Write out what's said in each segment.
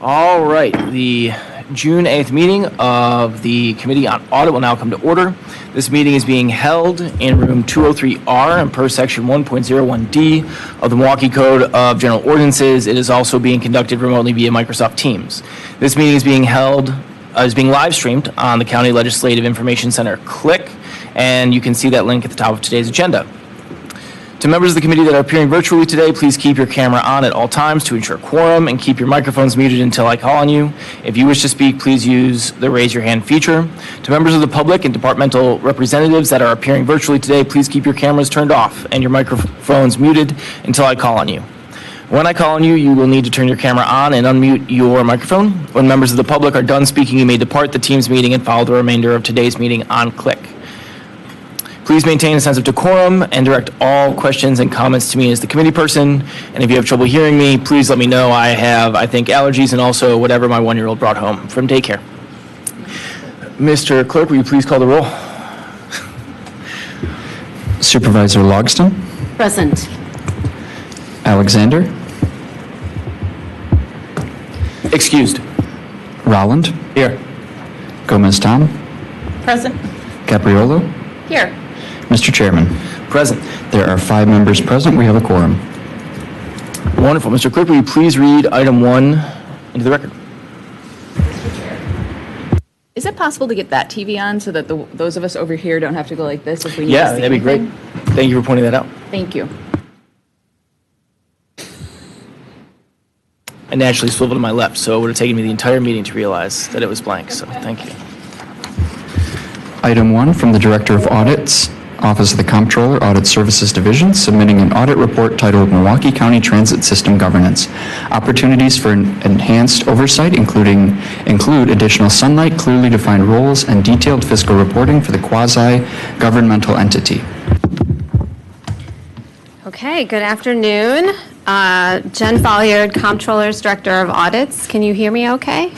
All right, the June 8th meeting of the Committee on Audit will now come to order. This meeting is being held in room 203R and per section 1.01D of the Milwaukee Code of General Ordinances. It is also being conducted remotely via Microsoft Teams. This meeting is being live streamed on the County Legislative Information Center Click, and you can see that link at the top of today's agenda. To members of the committee that are appearing virtually today, please keep your camera on at all times to ensure quorum and keep your microphones muted until I call on you. If you wish to speak, please use the raise your hand feature. To members of the public and departmental representatives that are appearing virtually today, please keep your cameras turned off and your microphones muted until I call on you. When I call on you, you will need to turn your camera on and unmute your microphone. When members of the public are done speaking, you may depart the Teams meeting and follow the remainder of today's meeting on Click. Please maintain a sense of decorum and direct all questions and comments to me as the committee person. And if you have trouble hearing me, please let me know. I have, allergies and also whatever my 1-year-old brought home from daycare. Mr. Clerk, will you please call the roll? Supervisor Logston? Present. Alexander? Excused. Rolland? Here. Gomez-Tom? Present. Capriolo? Here. Mr. Chairman, Present. there are 5 members present. We have a quorum. Wonderful. Mr. Clerk, will you please read item 1 into the record? Is it possible to get that TV on so that those of us over here don't have to go like this if we need Yeah, to see that'd be great. anything? Thank you for pointing that out. Thank you. I naturally swiveled to my left, so it would have taken me the entire meeting to realize that it was blank, so thank you. Item 1 from the Director of Audits, Office of the Comptroller, Audit Services Division, submitting an audit report titled Milwaukee County Transit System Governance. Opportunities for enhanced oversight include additional sunlight, clearly defined roles, and detailed fiscal reporting for the quasi-governmental entity. Okay, good afternoon. Jen Folliard, Comptroller's Director of Audits. Can you hear me okay?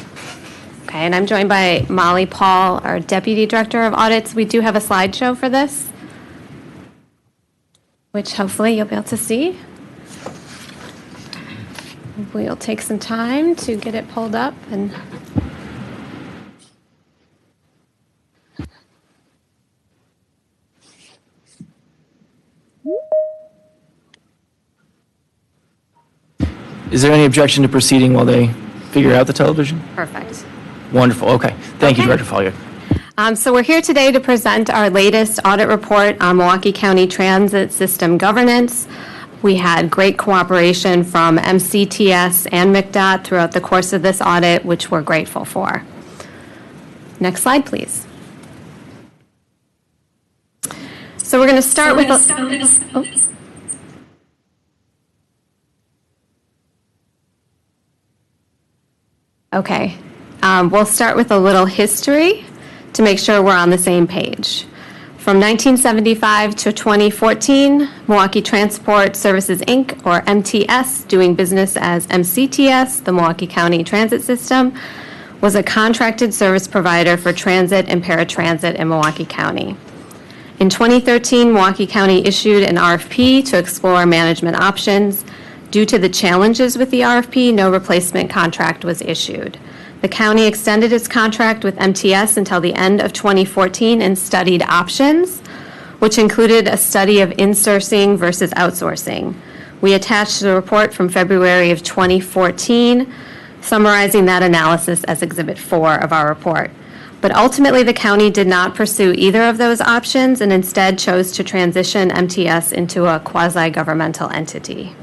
Okay, and I'm joined by Molly Paul, our Deputy Director of Audits. We do have a slideshow for this, which hopefully you'll be able to see. We'll take some time to get it pulled up and Is there any objection to proceeding while they figure out the television? perfect. Wonderful. Okay. Thank you, Okay. Director Folliard. So we're here today to present our latest audit report on Milwaukee County Transit System Governance. We had great cooperation from MCTS and MCDOT throughout the course of this audit, which we're grateful for. Next slide, please. So we're going to start with Okay. We'll start with a little history to make sure we're on the same page. From 1975 to 2014, Milwaukee Transport Services, Inc., or MTS, doing business as MCTS, the Milwaukee County Transit System, was a contracted service provider for transit and paratransit in Milwaukee County. In 2013, Milwaukee County issued an RFP to explore management options. Due to the challenges with the RFP, no replacement contract was issued. The county extended its contract with MTS until the end of 2014 and studied options, which included a study of insourcing versus outsourcing. We attached the report from February of 2014, summarizing that analysis as Exhibit 4 of our report. But ultimately, the county did not pursue either of those options and instead chose to transition MTS into a quasi-governmental entity.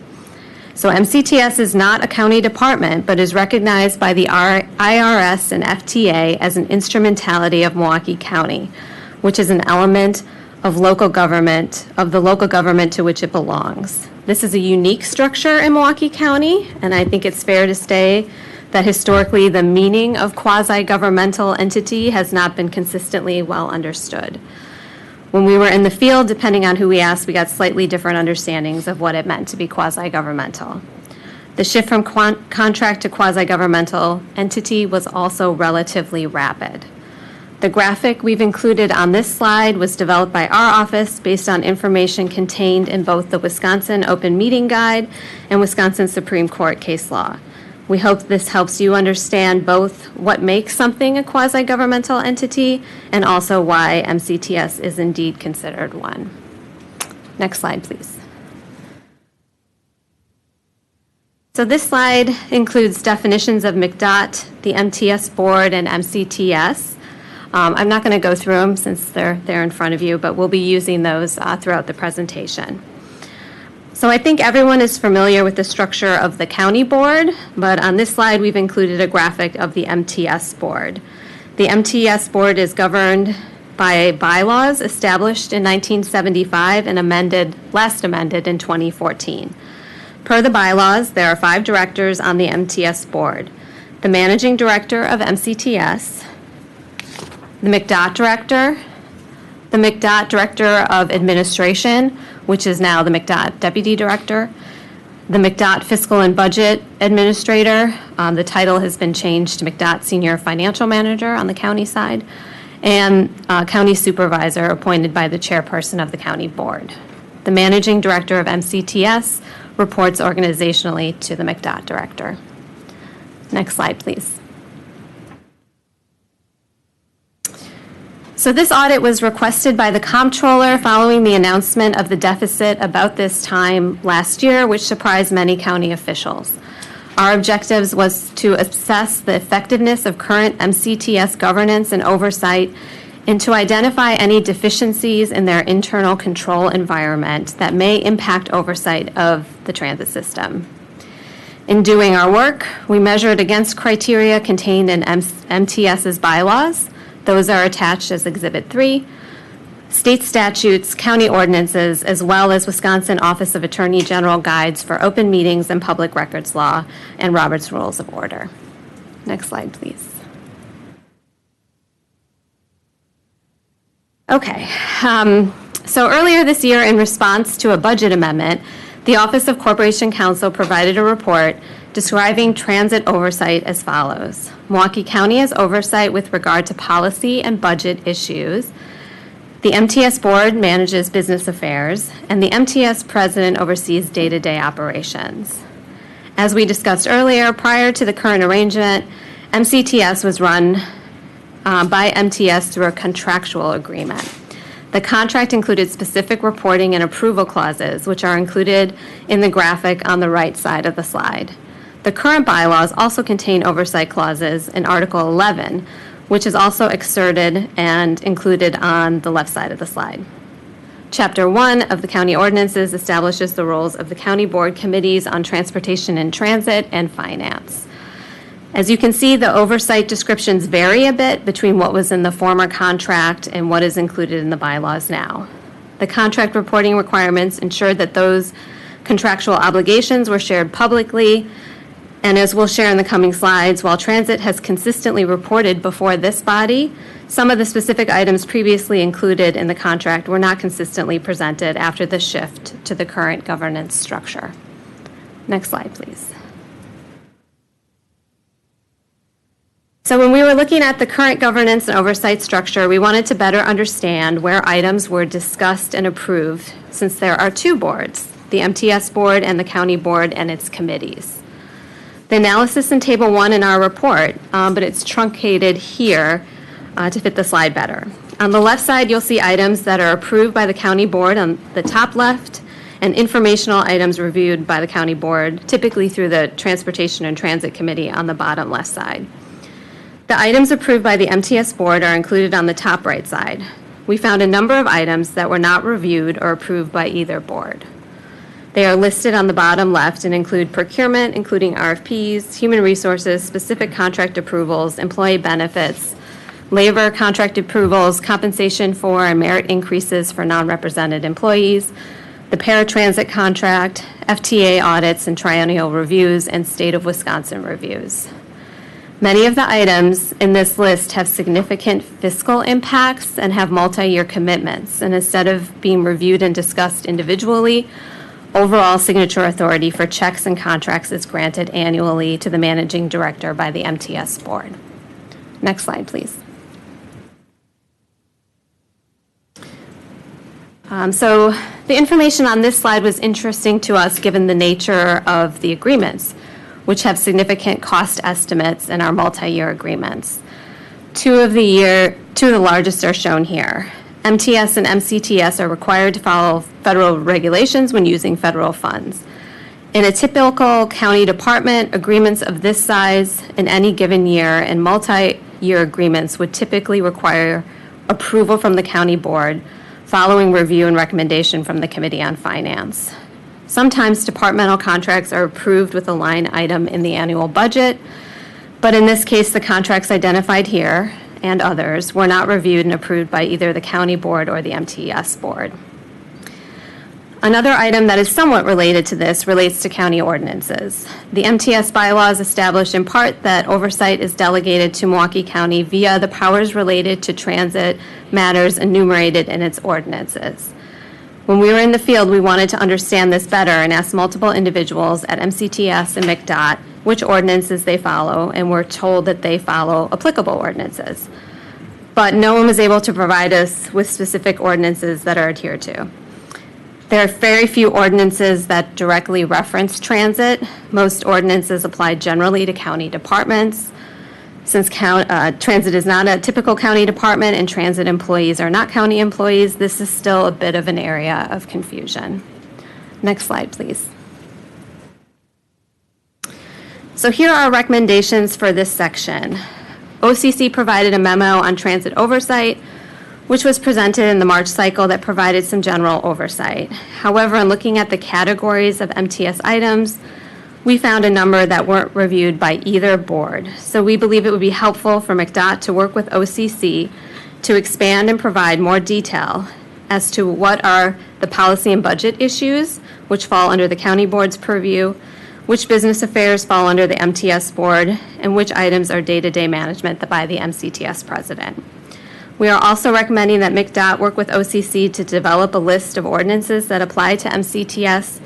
So MCTS is not a county department, but is recognized by the IRS and FTA as an instrumentality of Milwaukee County, which is an element of local government, of the local government to which it belongs. This is a unique structure in Milwaukee County, and I think it's fair to say that historically the meaning of quasi-governmental entity has not been consistently well understood. When we were in the field, depending on who we asked, we got slightly different understandings of what it meant to be quasi-governmental. The shift from contract to quasi-governmental entity was also relatively rapid. The graphic we've included on this slide was developed by our office based on information contained in both the Wisconsin Open Meeting Guide and Wisconsin Supreme Court case law. We hope this helps you understand both what makes something a quasi-governmental entity and also why MCTS is indeed considered one. Next slide, please. So this slide includes definitions of MCDOT, the MTS board, and MCTS. I'm not going to go through them since they're there in front of you, but we'll be using those throughout the presentation. So I think everyone is familiar with the structure of the county board, but on this slide we've included a graphic of the MTS board. The MTS board is governed by bylaws established in 1975 and last amended in 2014. Per the bylaws, there are 5 directors on the MTS board: the managing director of MCTS, the MCDOT director, the MCDOT director of administration, which is now the MCDOT deputy director, the MCDOT fiscal and budget administrator. The title has been changed to MCDOT senior financial manager on the county side, and county supervisor appointed by the chairperson of the county board. The managing director of MCTS reports organizationally to the MCDOT director. Next slide, please. So this audit was requested by the comptroller following the announcement of the deficit about this time last year, which surprised many county officials. Our objectives was to assess the effectiveness of current MCTS governance and oversight and to identify any deficiencies in their internal control environment that may impact oversight of the transit system. In doing our work, we measured against criteria contained in MTS's bylaws. Those are attached as Exhibit 3, state statutes, county ordinances, as well as Wisconsin Office of Attorney General guides for open meetings and public records law and Robert's Rules of Order. Next slide, please. Okay, so earlier this year, in response to a budget amendment, the Office of Corporation Counsel provided a report describing transit oversight as follows. Milwaukee County has oversight with regard to policy and budget issues. The MTS board manages business affairs, and the MTS president oversees day-to-day operations. As we discussed earlier, prior to the current arrangement, MCTS was run by MTS through a contractual agreement. The contract included specific reporting and approval clauses, which are included in the graphic on the right side of the slide. The current bylaws also contain oversight clauses in Article 11, which is also excerpted and included on the left side of the slide. Chapter 1 of the county ordinances establishes the roles of the county board committees on transportation and transit and finance. As you can see, the oversight descriptions vary a bit between what was in the former contract and what is included in the bylaws now. The contract reporting requirements ensured that those contractual obligations were shared publicly, and as we'll share in the coming slides, while transit has consistently reported before this body, some of the specific items previously included in the contract were not consistently presented after the shift to the current governance structure. Next slide, please. So when we were looking at the current governance and oversight structure, we wanted to better understand where items were discussed and approved, since there are 2 boards, the MTS board and the county board and its committees. The analysis in Table 1 in our report, but it's truncated here to fit the slide better. On the left side, you'll see items that are approved by the county board on the top left, and informational items reviewed by the county board, typically through the Transportation and Transit Committee on the bottom left side. The items approved by the MTS board are included on the top right side. We found a number of items that were not reviewed or approved by either board. They are listed on the bottom left and include procurement, including RFPs, human resources, specific contract approvals, employee benefits, labor contract approvals, compensation for and merit increases for non-represented employees, the paratransit contract, FTA audits and triennial reviews, and state of Wisconsin reviews. Many of the items in this list have significant fiscal impacts and have multi-year commitments, and instead of being reviewed and discussed individually, overall signature authority for checks and contracts is granted annually to the managing director by the MTS board. Next slide, please. So the information on this slide was interesting to us given the nature of the agreements. which have significant cost estimates in our multi-year agreements. Two of the largest are shown here. MTS and MCTS are required to follow federal regulations when using federal funds. In a typical county department, agreements of this size in any given year and multi-year agreements would typically require approval from the county board following review and recommendation from the Committee on Finance. Sometimes departmental contracts are approved with a line item in the annual budget, but in this case, the contracts identified here and others were not reviewed and approved by either the county board or the MTS board. Another item that is somewhat related to this relates to county ordinances. The MTS bylaws establish in part that oversight is delegated to Milwaukee County via the powers related to transit matters enumerated in its ordinances. When we were in the field, we wanted to understand this better and asked multiple individuals at MCTS and MCDOT which ordinances they follow, and were told that they follow applicable ordinances. But no one was able to provide us with specific ordinances that are adhered to. There are very few ordinances that directly reference transit. Most ordinances apply generally to county departments. Since transit is not a typical county department and transit employees are not county employees, this is still a bit of an area of confusion. Next slide, please. So here are our recommendations for this section. OCC provided a memo on transit oversight, which was presented in the March cycle that provided some general oversight. However, in looking at the categories of MTS items, we found a number that weren't reviewed by either board. So we believe it would be helpful for MCDOT to work with OCC to expand and provide more detail as to what are the policy and budget issues, which fall under the county board's purview, which business affairs fall under the MTS board, and which items are day-to-day management by the MCTS president. We are also recommending that MCDOT work with OCC to develop a list of ordinances that apply to MCTS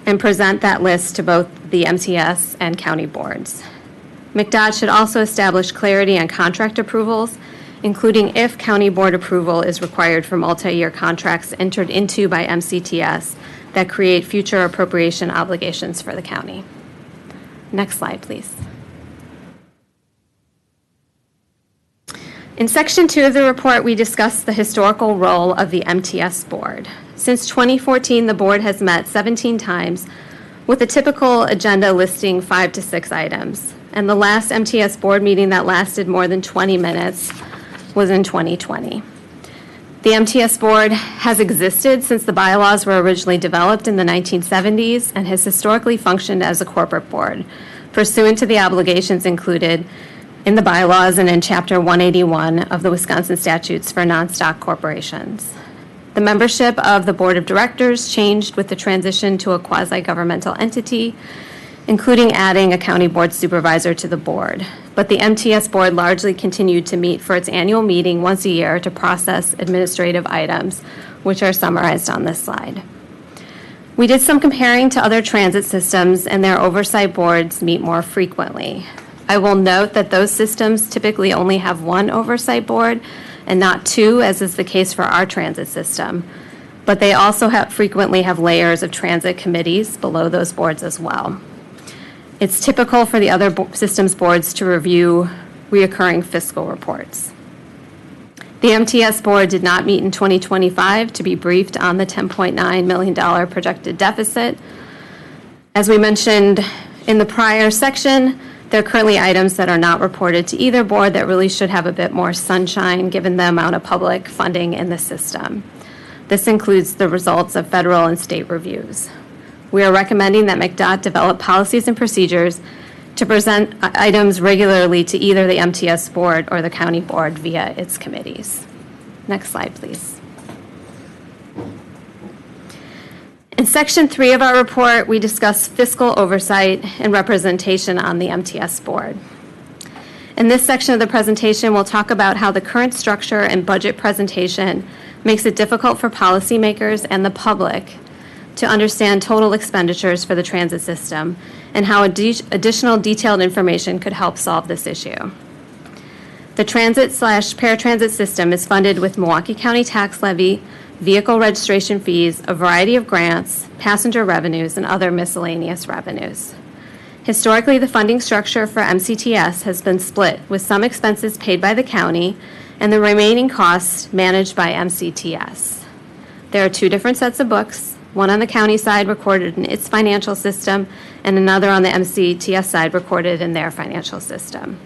and present that list to both the MTS and county boards. MCDOT should also establish clarity on contract approvals, including if county board approval is required for multi-year contracts entered into by MCTS that create future appropriation obligations for the county. Next slide, please. In section 2 of the report, we discuss the historical role of the MTS board. Since 2014, the board has met 17 times with a typical agenda listing 5 to 6 items. And the last MTS board meeting that lasted more than 20 minutes was in 2020. The MTS board has existed since the bylaws were originally developed in the 1970s and has historically functioned as a corporate board, pursuant to the obligations included in the bylaws and in Chapter 181 of the Wisconsin Statutes for Non-Stock Corporations. The membership of the board of directors changed with the transition to a quasi-governmental entity, including adding a county board supervisor to the board. But the MTS board largely continued to meet for its annual meeting once a year to process administrative items, which are summarized on this slide. We did some comparing to other transit systems, and their oversight boards meet more frequently. I will note that those systems typically only have one oversight board and not two, as is the case for our transit system. But they also frequently have layers of transit committees below those boards as well. It's typical for the other systems boards to review reoccurring fiscal reports. The MTS board did not meet in 2025 to be briefed on the $10.9 million projected deficit. As we mentioned in the prior section, there are currently items that are not reported to either board that really should have a bit more sunshine given the amount of public funding in the system. This includes the results of federal and state reviews. We are recommending that MCDOT develop policies and procedures to present items regularly to either the MTS board or the county board via its committees. Next slide, please. In section 3 of our report, we discuss fiscal oversight and representation on the MTS board. In this section of the presentation, we'll talk about how the current structure and budget presentation makes it difficult for policymakers and the public to understand total expenditures for the transit system and how additional detailed information could help solve this issue. The transit/paratransit system is funded with Milwaukee County tax levy, vehicle registration fees, a variety of grants, passenger revenues, and other miscellaneous revenues. Historically, the funding structure for MCTS has been split, with some expenses paid by the county and the remaining costs managed by MCTS. There are two different sets of books, one on the county side recorded in its financial system and another on the MCTS side recorded in their financial system.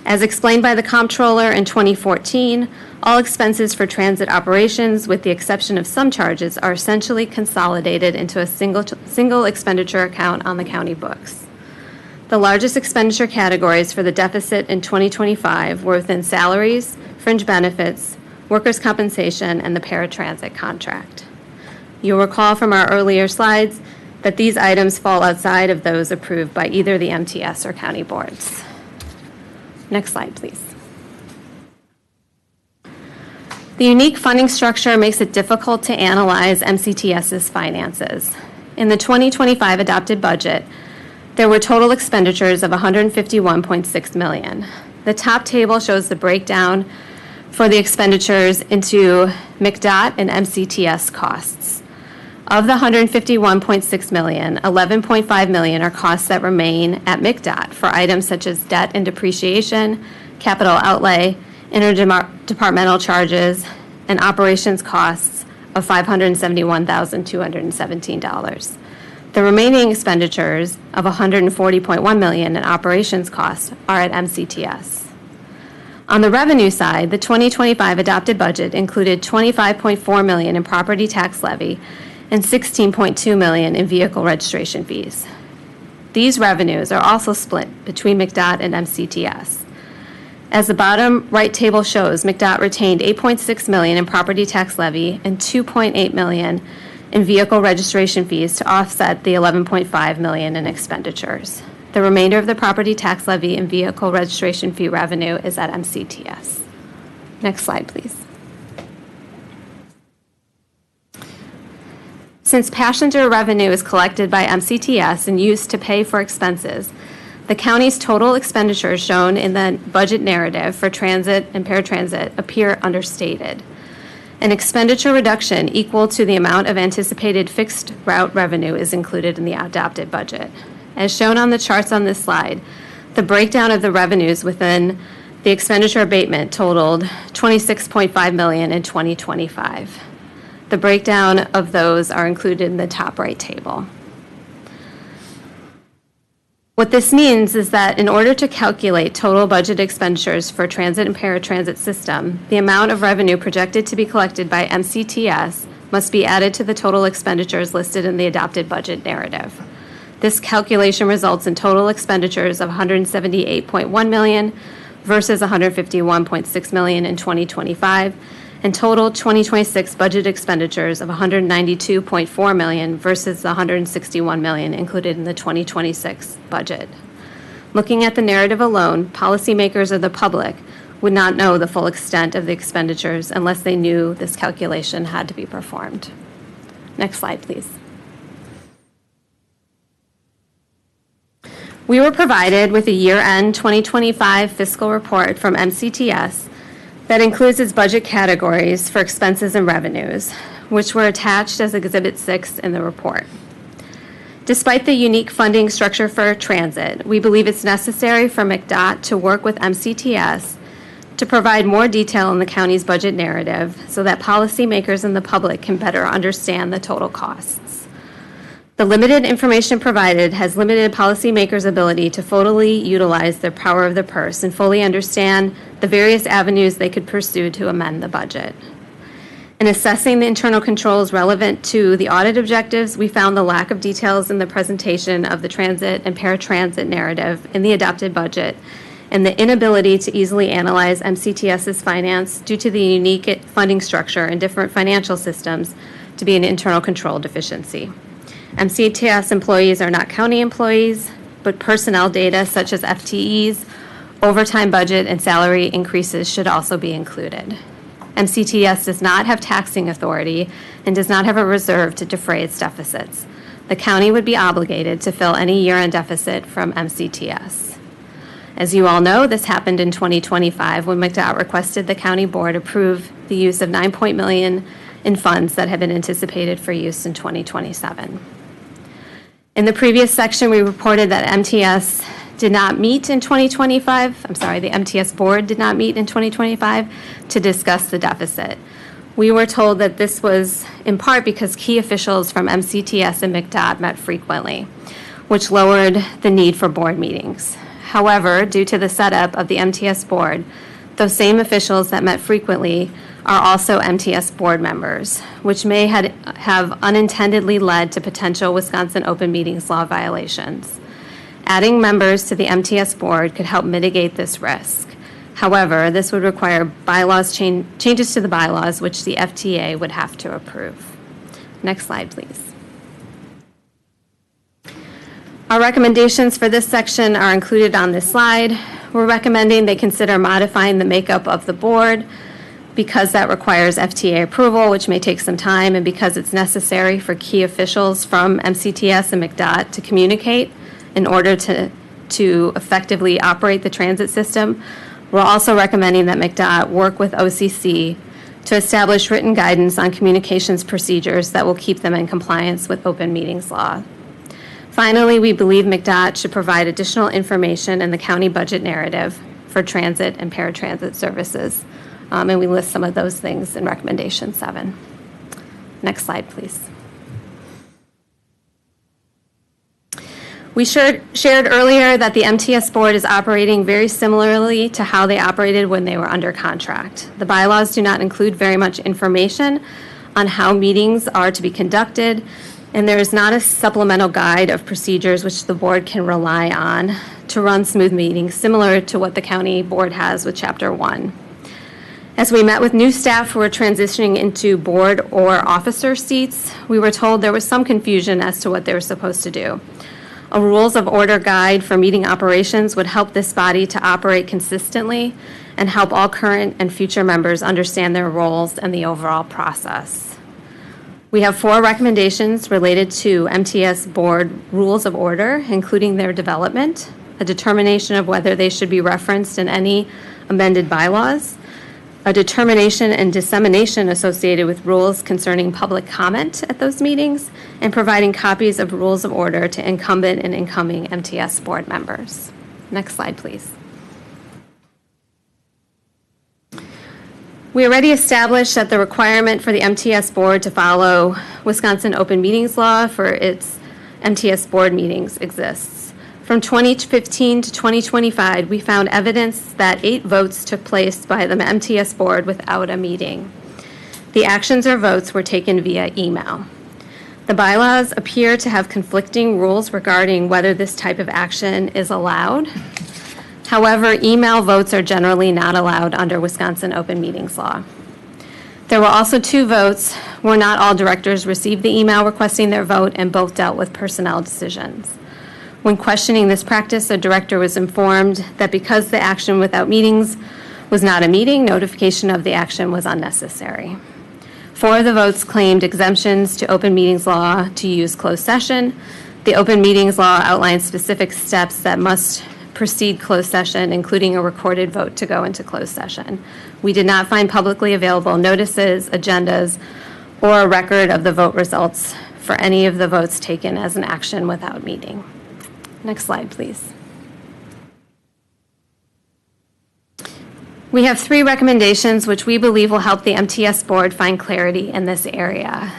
As explained by the comptroller in 2014, all expenses for transit operations, with the exception of some charges, are essentially consolidated into a single expenditure account on the county books. The largest expenditure categories for the deficit in 2025 were within salaries, fringe benefits, workers' compensation, and the paratransit contract. You'll recall from our earlier slides that these items fall outside of those approved by either the MTS or county boards. Next slide, please. The unique funding structure makes it difficult to analyze MCTS's finances. In the 2025 adopted budget, there were total expenditures of $151.6 million. The top table shows the breakdown for the expenditures into MCDOT and MCTS costs. Of the $151.6 million, $11.5 million are costs that remain at MCDOT for items such as debt and depreciation, capital outlay, interdepartmental charges, and operations costs of $571,217. The remaining expenditures of $140.1 million in operations costs are at MCTS. On the revenue side, the 2025 adopted budget included $25.4 million in property tax levy and $16.2 million in vehicle registration fees. These revenues are also split between MCDOT and MCTS. As the bottom right table shows, MCDOT retained $8.6 million in property tax levy and $2.8 million in vehicle registration fees to offset the $11.5 million in expenditures. The remainder of the property tax levy and vehicle registration fee revenue is at MCTS. Next slide, please. Since passenger revenue is collected by MCTS and used to pay for expenses, the county's total expenditures shown in the budget narrative for transit and paratransit appear understated. An expenditure reduction equal to the amount of anticipated fixed route revenue is included in the adopted budget. As shown on the charts on this slide, the breakdown of the revenues within the expenditure abatement totaled $26.5 million in 2025. The breakdown of those are included in the top right table. What this means is that in order to calculate total budget expenditures for transit and paratransit system, the amount of revenue projected to be collected by MCTS must be added to the total expenditures listed in the adopted budget narrative. This calculation results in total expenditures of $178.1 million versus $151.6 million in 2025, and total 2026 budget expenditures of $192.4 million versus the $161 million included in the 2026 budget. Looking at the narrative alone, policymakers or the public would not know the full extent of the expenditures unless they knew this calculation had to be performed. Next slide, please. We were provided with a year-end 2025 fiscal report from MCTS that includes its budget categories for expenses and revenues, which were attached as Exhibit 6 in the report. Despite the unique funding structure for transit, we believe it's necessary for MCDOT to work with MCTS to provide more detail in the county's budget narrative so that policymakers and the public can better understand the total costs. The limited information provided has limited policymakers' ability to fully utilize their power of the purse and fully understand the various avenues they could pursue to amend the budget. In assessing the internal controls relevant to the audit objectives, we found the lack of details in the presentation of the transit and paratransit narrative in the adopted budget and the inability to easily analyze MCTS's finance due to the unique funding structure and different financial systems to be an internal control deficiency. MCTS employees are not county employees, but personnel data such as FTEs, overtime budget, and salary increases should also be included. MCTS does not have taxing authority and does not have a reserve to defray its deficits. The county would be obligated to fill any year-end deficit from MCTS. As you all know, this happened in 2025 when MCDOT requested the county board approve the use of $9 million in funds that had been anticipated for use in 2027. In the previous section, we reported that MTS did not meet in 2025. I'm sorry, the MTS board did not meet in 2025 to discuss the deficit. We were told that this was in part because key officials from MCTS and MCDOT met frequently, which lowered the need for board meetings. However, due to the setup of the MTS board, those same officials that met frequently are also MTS board members, which may have unintendedly led to potential Wisconsin open meetings law violations. Adding members to the MTS board could help mitigate this risk. However, this would require changes to the bylaws, which the FTA would have to approve. Next slide, please. Our recommendations for this section are included on this slide. We're recommending they consider modifying the makeup of the board because that requires FTA approval, which may take some time, and because it's necessary for key officials from MCTS and MCDOT to communicate in order to effectively operate the transit system. We're also recommending that MCDOT work with OCC to establish written guidance on communications procedures that will keep them in compliance with open meetings law. Finally, we believe MCDOT should provide additional information in the county budget narrative for transit and paratransit services. And we list some of those things in recommendation 7. Next slide, please. We shared earlier that the MTS board is operating very similarly to how they operated when they were under contract. The bylaws do not include very much information on how meetings are to be conducted, and there is not a supplemental guide of procedures which the board can rely on to run smooth meetings, similar to what the county board has with Chapter 1. As we met with new staff who were transitioning into board or officer seats, we were told there was some confusion as to what they were supposed to do. A rules of order guide for meeting operations would help this body to operate consistently and help all current and future members understand their roles and the overall process. We have 4 recommendations related to MTS board rules of order, including their development, a determination of whether they should be referenced in any amended bylaws, a determination and dissemination associated with rules concerning public comment at those meetings, and providing copies of rules of order to incumbent and incoming MTS board members. Next slide, please. We already established that the requirement for the MTS board to follow Wisconsin open meetings law for its MTS board meetings exists. From 2015 to 2025, we found evidence that 8 votes took place by the MTS board without a meeting. The actions or votes were taken via email. The bylaws appear to have conflicting rules regarding whether this type of action is allowed. However, email votes are generally not allowed under Wisconsin open meetings law. There were also 2 votes where not all directors received the email requesting their vote, and both dealt with personnel decisions. When questioning this practice, a director was informed that because the action without meetings was not a meeting, notification of the action was unnecessary. 4 of the votes claimed exemptions to open meetings law to use closed session. The open meetings law outlines specific steps that must precede closed session, including a recorded vote to go into closed session. We did not find publicly available notices, agendas, or a record of the vote results for any of the votes taken as an action without meeting. Next slide, please. We have 3 recommendations which we believe will help the MTS board find clarity in this area.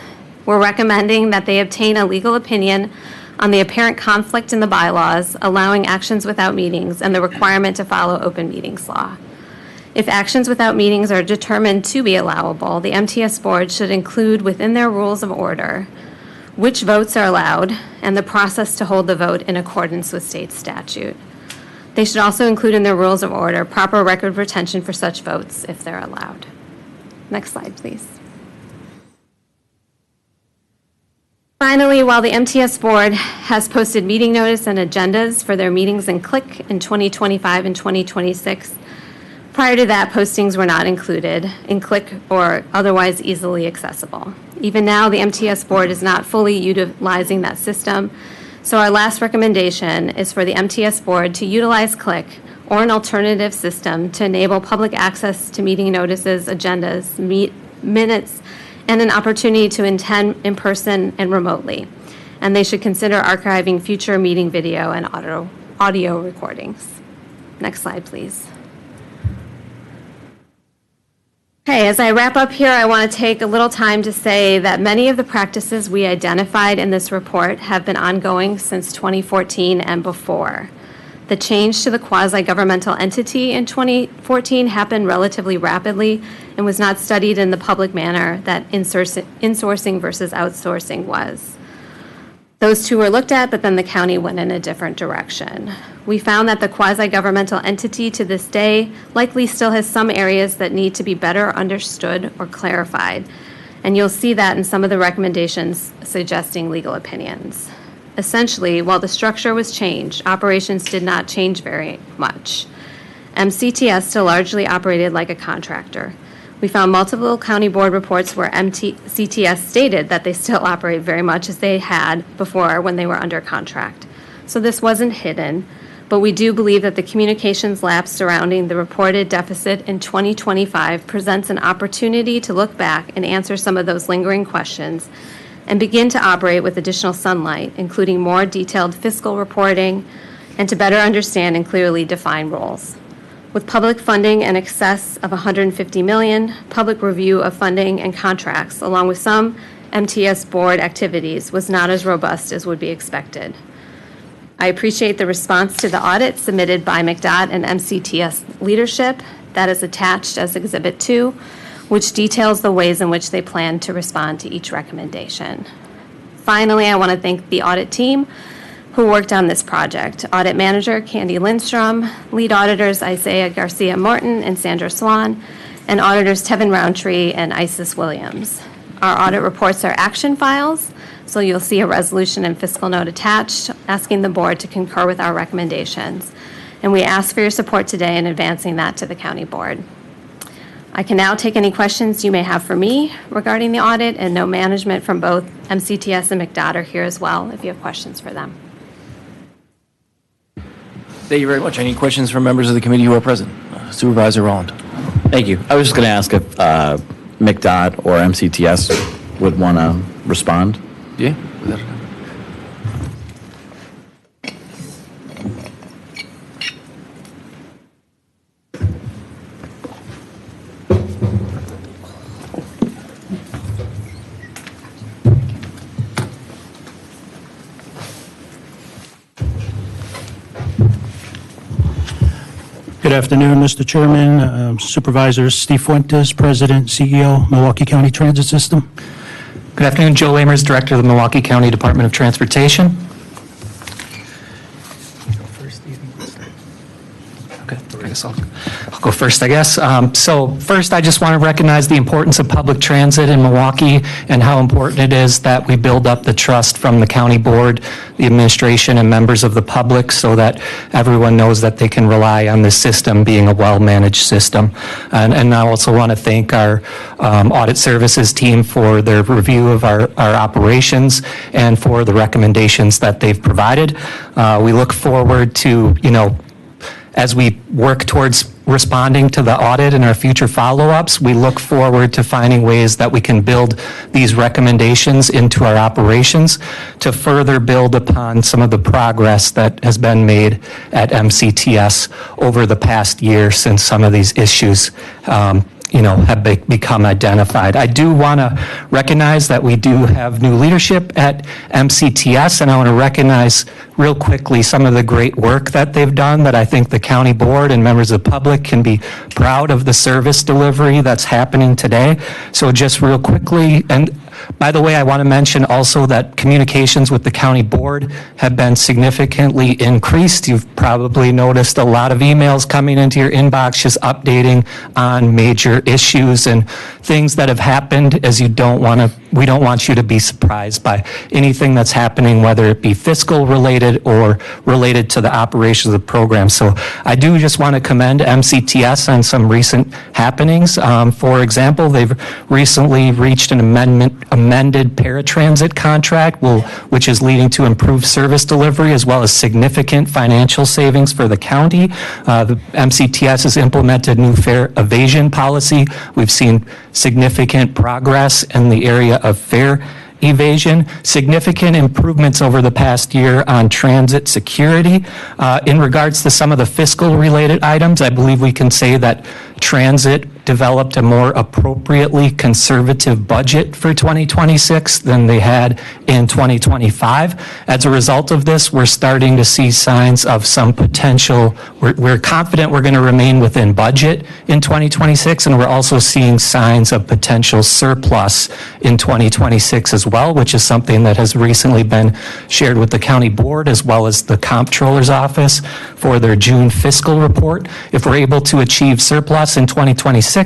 We're recommending that they obtain a legal opinion on the apparent conflict in the bylaws, allowing actions without meetings, and the requirement to follow open meetings law. If actions without meetings are determined to be allowable, the MTS board should include within their rules of order which votes are allowed and the process to hold the vote in accordance with state statute. They should also include in their rules of order proper record retention for such votes if they're allowed. Next slide, please. Finally, while the MTS board has posted meeting notice and agendas for their meetings in CLIC in 2025 and 2026, prior to that, postings were not included in CLIC or otherwise easily accessible. Even now, the MTS board is not fully utilizing that system, so our last recommendation is for the MTS board to utilize CLIC or an alternative system to enable public access to meeting notices, agendas, minutes, and an opportunity to attend in person and remotely. and they should consider archiving future meeting video and audio recordings. Next slide, please. Okay, as I wrap up here, I want to take a little time to say that many of the practices we identified in this report have been ongoing since 2014 and before. The change to the quasi-governmental entity in 2014 happened relatively rapidly and was not studied in the public manner that insourcing versus outsourcing was. Those two were looked at, but then the county went in a different direction. We found that the quasi-governmental entity to this day likely still has some areas that need to be better understood or clarified, and you'll see that in some of the recommendations suggesting legal opinions. Essentially, while the structure was changed, operations did not change very much. MCTS still largely operated like a contractor. We found multiple county board reports where MCTS stated that they still operate very much as they had before when they were under contract. So this wasn't hidden, but we do believe that the communications lapse surrounding the reported deficit in 2025 presents an opportunity to look back and answer some of those lingering questions and begin to operate with additional sunlight, including more detailed fiscal reporting, and to better understand and clearly define roles. With public funding in excess of $150 million, public review of funding and contracts, along with some MTS board activities, was not as robust as would be expected. I appreciate the response to the audit submitted by McDOT and MCTS leadership that is attached as Exhibit 2, which details the ways in which they plan to respond to each recommendation. Finally, I want to thank the audit team who worked on this project. Audit Manager Candy Lindstrom, Lead Auditors Isaiah Garcia Morton and Sandra Swan, and Auditors Tevin Roundtree and Isis Williams. Our audit reports are action files, so you'll see a resolution and fiscal note attached asking the board to concur with our recommendations. And we ask for your support today in advancing that to the county board. I can now take any questions you may have for me regarding the audit, and no management from both MCTS and McDOT are here as well if you have questions for them. Thank you very much. Any questions from members of the committee who are present? Supervisor Rowland. Thank you. I was just going to ask if McDOT or MCTS would want to respond. Yeah. Good afternoon, Mr. Chairman, Supervisors, Steve Fuentes, President, CEO, Milwaukee County Transit System. Good afternoon, Joe Lamers, Director of the Milwaukee County Department of Transportation. Okay, I guess I'll go first, I guess. So first, I just want to recognize the importance of public transit in Milwaukee and how important it is that we build up the trust from the county board, the administration, and members of the public so that everyone knows that they can rely on this system being a well-managed system. And I also want to thank our audit services team for their review of our operations and for the recommendations that they've provided. We look forward to, as we work towards responding to the audit and our future follow-ups, we look forward to finding ways that we can build these recommendations into our operations to further build upon some of the progress that has been made at MCTS over the past year since some of these issues have become identified. I do want to recognize that we do have new leadership at MCTS, and I want to recognize real quickly some of the great work that they've done that I think the county board and members of the public can be proud of the service delivery that's happening today. So just real quickly, and by the way, I want to mention also that communications with the county board have been significantly increased. You've probably noticed a lot of emails coming into your inbox just updating on major issues and things that have happened, as we don't want you to be surprised by anything that's happening, whether it be fiscal related or related to the operations of the program. So I do just want to commend MCTS on some recent happenings. For example, they've recently reached an amended paratransit contract, which is leading to improved service delivery as well as significant financial savings for the county. The MCTS has implemented new fare evasion policy. We've seen significant progress in the area of fare evasion, significant improvements over the past year on transit security. In regards to some of the fiscal-related items, I believe we can say that transit developed a more appropriately conservative budget for 2026 than they had in 2025. As a result of this, we're starting to see signs of some potential. We're confident we're going to remain within budget in 2026, and we're also seeing signs of potential surplus in 2026 as well, which is something that has recently been shared with the county board as well as the comptroller's office for their June fiscal report. If we're able to achieve surplus in 2026,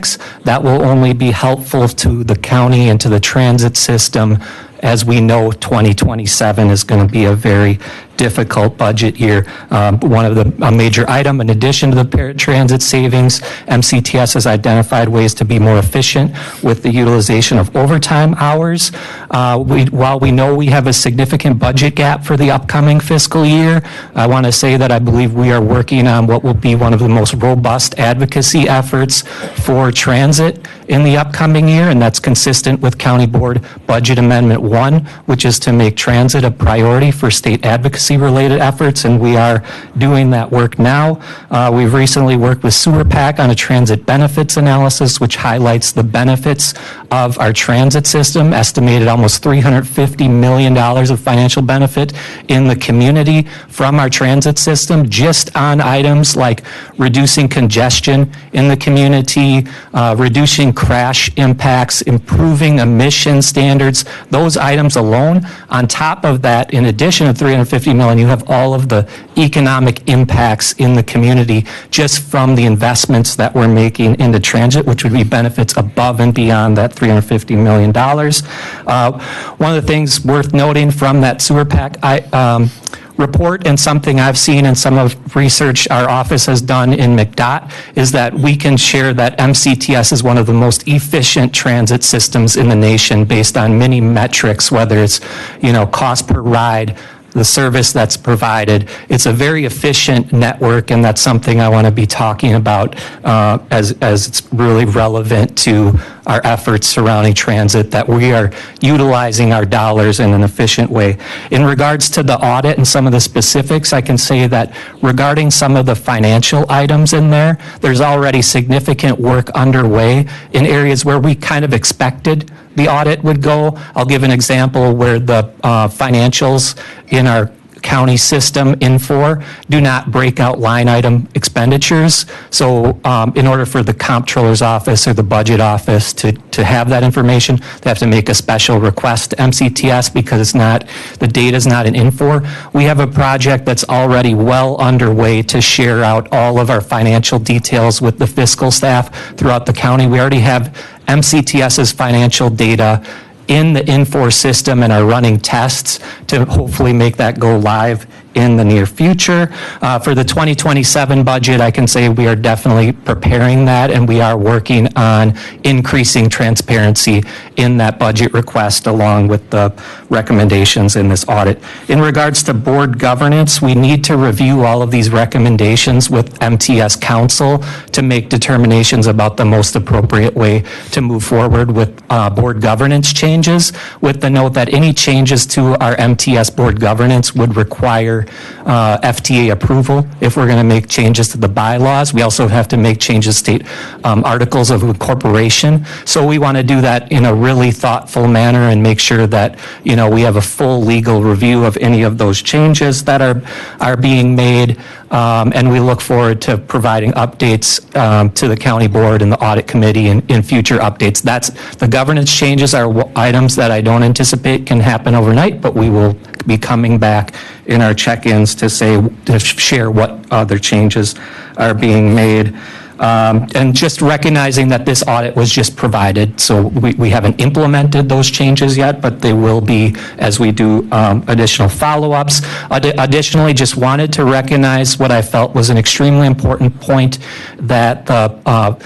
that will only be helpful to the county and to the transit system. As we know, 2027 is going to be a very difficult budget year. A major item, in addition to the paratransit savings, MCTS has identified ways to be more efficient with the utilization of overtime hours. While we know we have a significant budget gap for the upcoming fiscal year, I want to say that I believe we are working on what will be one of the most robust advocacy efforts for transit in the upcoming year, and that's consistent with County Board Budget Amendment 1, which is to make transit a priority for state advocacy-related efforts, and we are doing that work now. We've recently worked with Sewer PAC on a transit benefits analysis, which highlights the benefits of our transit system, estimated almost $350 million of financial benefit in the community from our transit system, just on items like reducing congestion in the community, reducing crash impacts, improving emission standards. Those items alone. On top of that, in addition to $350 million, you have all of the economic impacts in the community just from the investments that we're making into transit, which would be benefits above and beyond that $350 million. One of the things worth noting from that Sewer PAC report, and something I've seen in some of research our office has done in McDOT, is that we can share that MCTS is one of the most efficient transit systems in the nation based on many metrics, whether it's, cost per ride, the service that's provided. It's a very efficient network, and that's something I want to be talking about as it's really relevant to our efforts surrounding transit, that we are utilizing our dollars in an efficient way. In regards to the audit and some of the specifics, I can say that regarding some of the financial items in there, there's already significant work underway in areas where we kind of expected the audit would go. I'll give an example where the financials in our county system Infor do not break out line item expenditures. So in order for the comptroller's office or the budget office to have that information, they have to make a special request to MCTS because the data is not in Infor. We have a project that's already well underway to share out all of our financial details with the fiscal staff throughout the county. We already have MCTS's financial data in the Infor system and are running tests to hopefully make that go live in the near future. For the 2027 budget, I can say we are definitely preparing that, and we are working on increasing transparency in that budget request along with the recommendations in this audit. In regards to board governance, we need to review all of these recommendations with MTS Council to make determinations about the most appropriate way to move forward with board governance changes, with the note that any changes to our MTS board governance would require FTA approval if we're going to make changes to the bylaws. We also have to make changes to state articles of incorporation. So we want to do that in a really thoughtful manner and make sure that, we have a full legal review of any of those changes that are being made. And we look forward to providing updates to the county board and the audit committee in future updates. The governance changes are items that I don't anticipate can happen overnight, but we will be coming back in our check-ins to share what other changes are being made. And just recognizing that this audit was just provided, so we haven't implemented those changes yet, but they will be as we do additional follow-ups. Additionally, just wanted to recognize what I felt was an extremely important point that the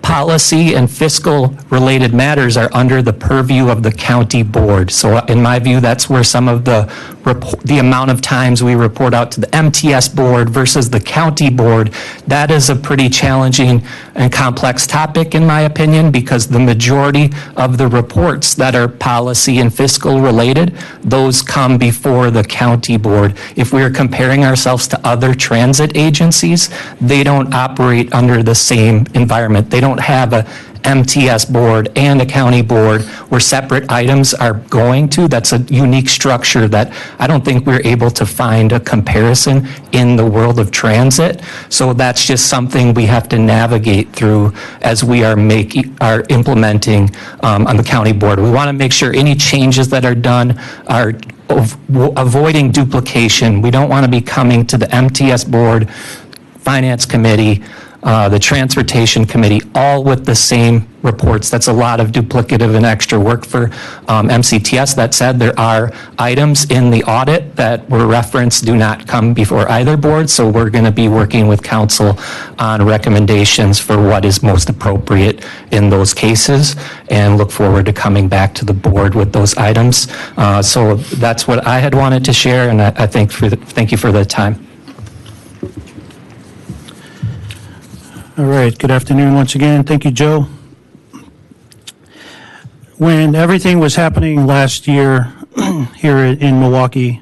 policy and fiscal related matters are under the purview of the county board. So in my view, that's where some of the amount of times we report out to the MTS board versus the county board, that is a pretty challenging and complex topic in my opinion, because the majority of the reports that are policy and fiscal related, those come before the county board. If we are comparing ourselves to other transit agencies, they don't operate under the same environment. They don't have a MTS board and a county board where separate items are going to. That's a unique structure that I don't think we're able to find a comparison in the world of transit. So that's just something we have to navigate through as we are implementing on the county board. We want to make sure any changes that are done are avoiding duplication. We don't want to be coming to the MTS board, finance committee, the Transportation Committee, all with the same reports. That's a lot of duplicative and extra work for MCTS. That said, there are items in the audit that were referenced do not come before either board, so we're going to be working with council on recommendations for what is most appropriate in those cases, and look forward to coming back to the board with those items. So that's what I had wanted to share, and I thank you for the time. All right, good afternoon once again. Thank you, Joe. When everything was happening last year here in Milwaukee,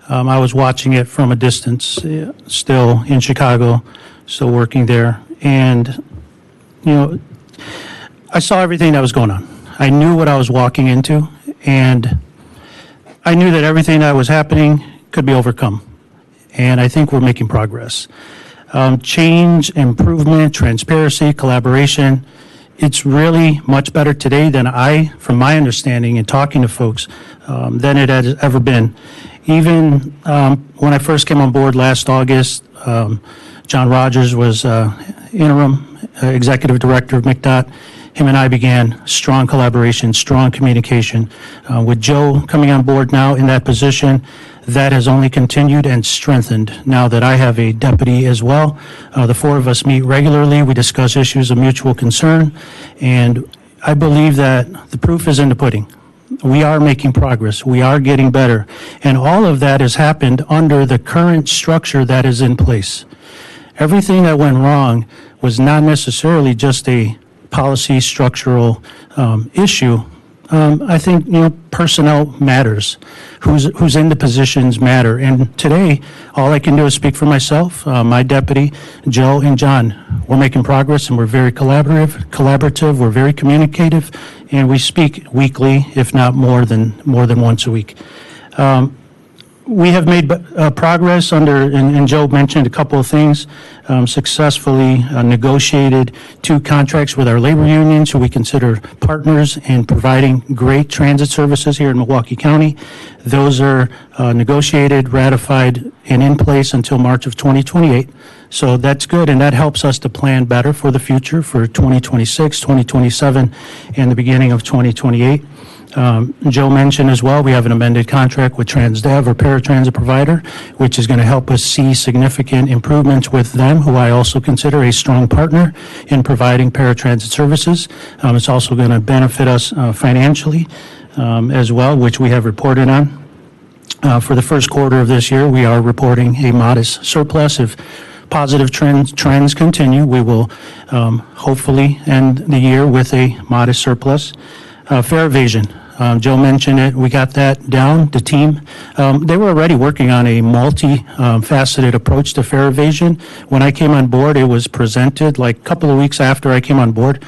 I was watching it from a distance, still in Chicago, still working there. And, I saw everything that was going on. I knew what I was walking into, and I knew that everything that was happening could be overcome. And I think we're making progress. Change, improvement, transparency, collaboration. It's really much better today than from my understanding and talking to folks, than it has ever been. Even when I first came on board last August, John Rogers was interim executive director of McDOT. Him and I began strong collaboration, strong communication. With Joe coming on board now in that position, that has only continued and strengthened now that I have a deputy as well. The four of us meet regularly. We discuss issues of mutual concern, and I believe that the proof is in the pudding. We are making progress. We are getting better. And all of that has happened under the current structure that is in place. Everything that went wrong was not necessarily just a policy structural issue. I think, personnel matters. Who's in the positions matter. And today, all I can do is speak for myself, my deputy, Joe, and John. We're making progress, and we're very collaborative. We're very communicative, and we speak weekly, if not more than once a week. We have made progress and Joe mentioned a couple of things, successfully negotiated 2 contracts with our labor unions, who we consider partners in providing great transit services here in Milwaukee County. Those are negotiated, ratified, and in place until March of 2028. So that's good, and that helps us to plan better for the future for 2026, 2027, and the beginning of 2028. Joe mentioned as well, we have an amended contract with TransDev, or paratransit provider, which is going to help us see significant improvements with them, who I also consider a strong partner in providing paratransit services. It's also going to benefit us financially as well, which we have reported on. For the first quarter of this year, we are reporting a modest surplus. If positive trends continue, we will hopefully end the year with a modest surplus. Fare evasion. Joe mentioned it. We got that down. The team, they were already working on a multi-faceted approach to fare evasion. When I came on board, it was presented like a couple of weeks after I came on board.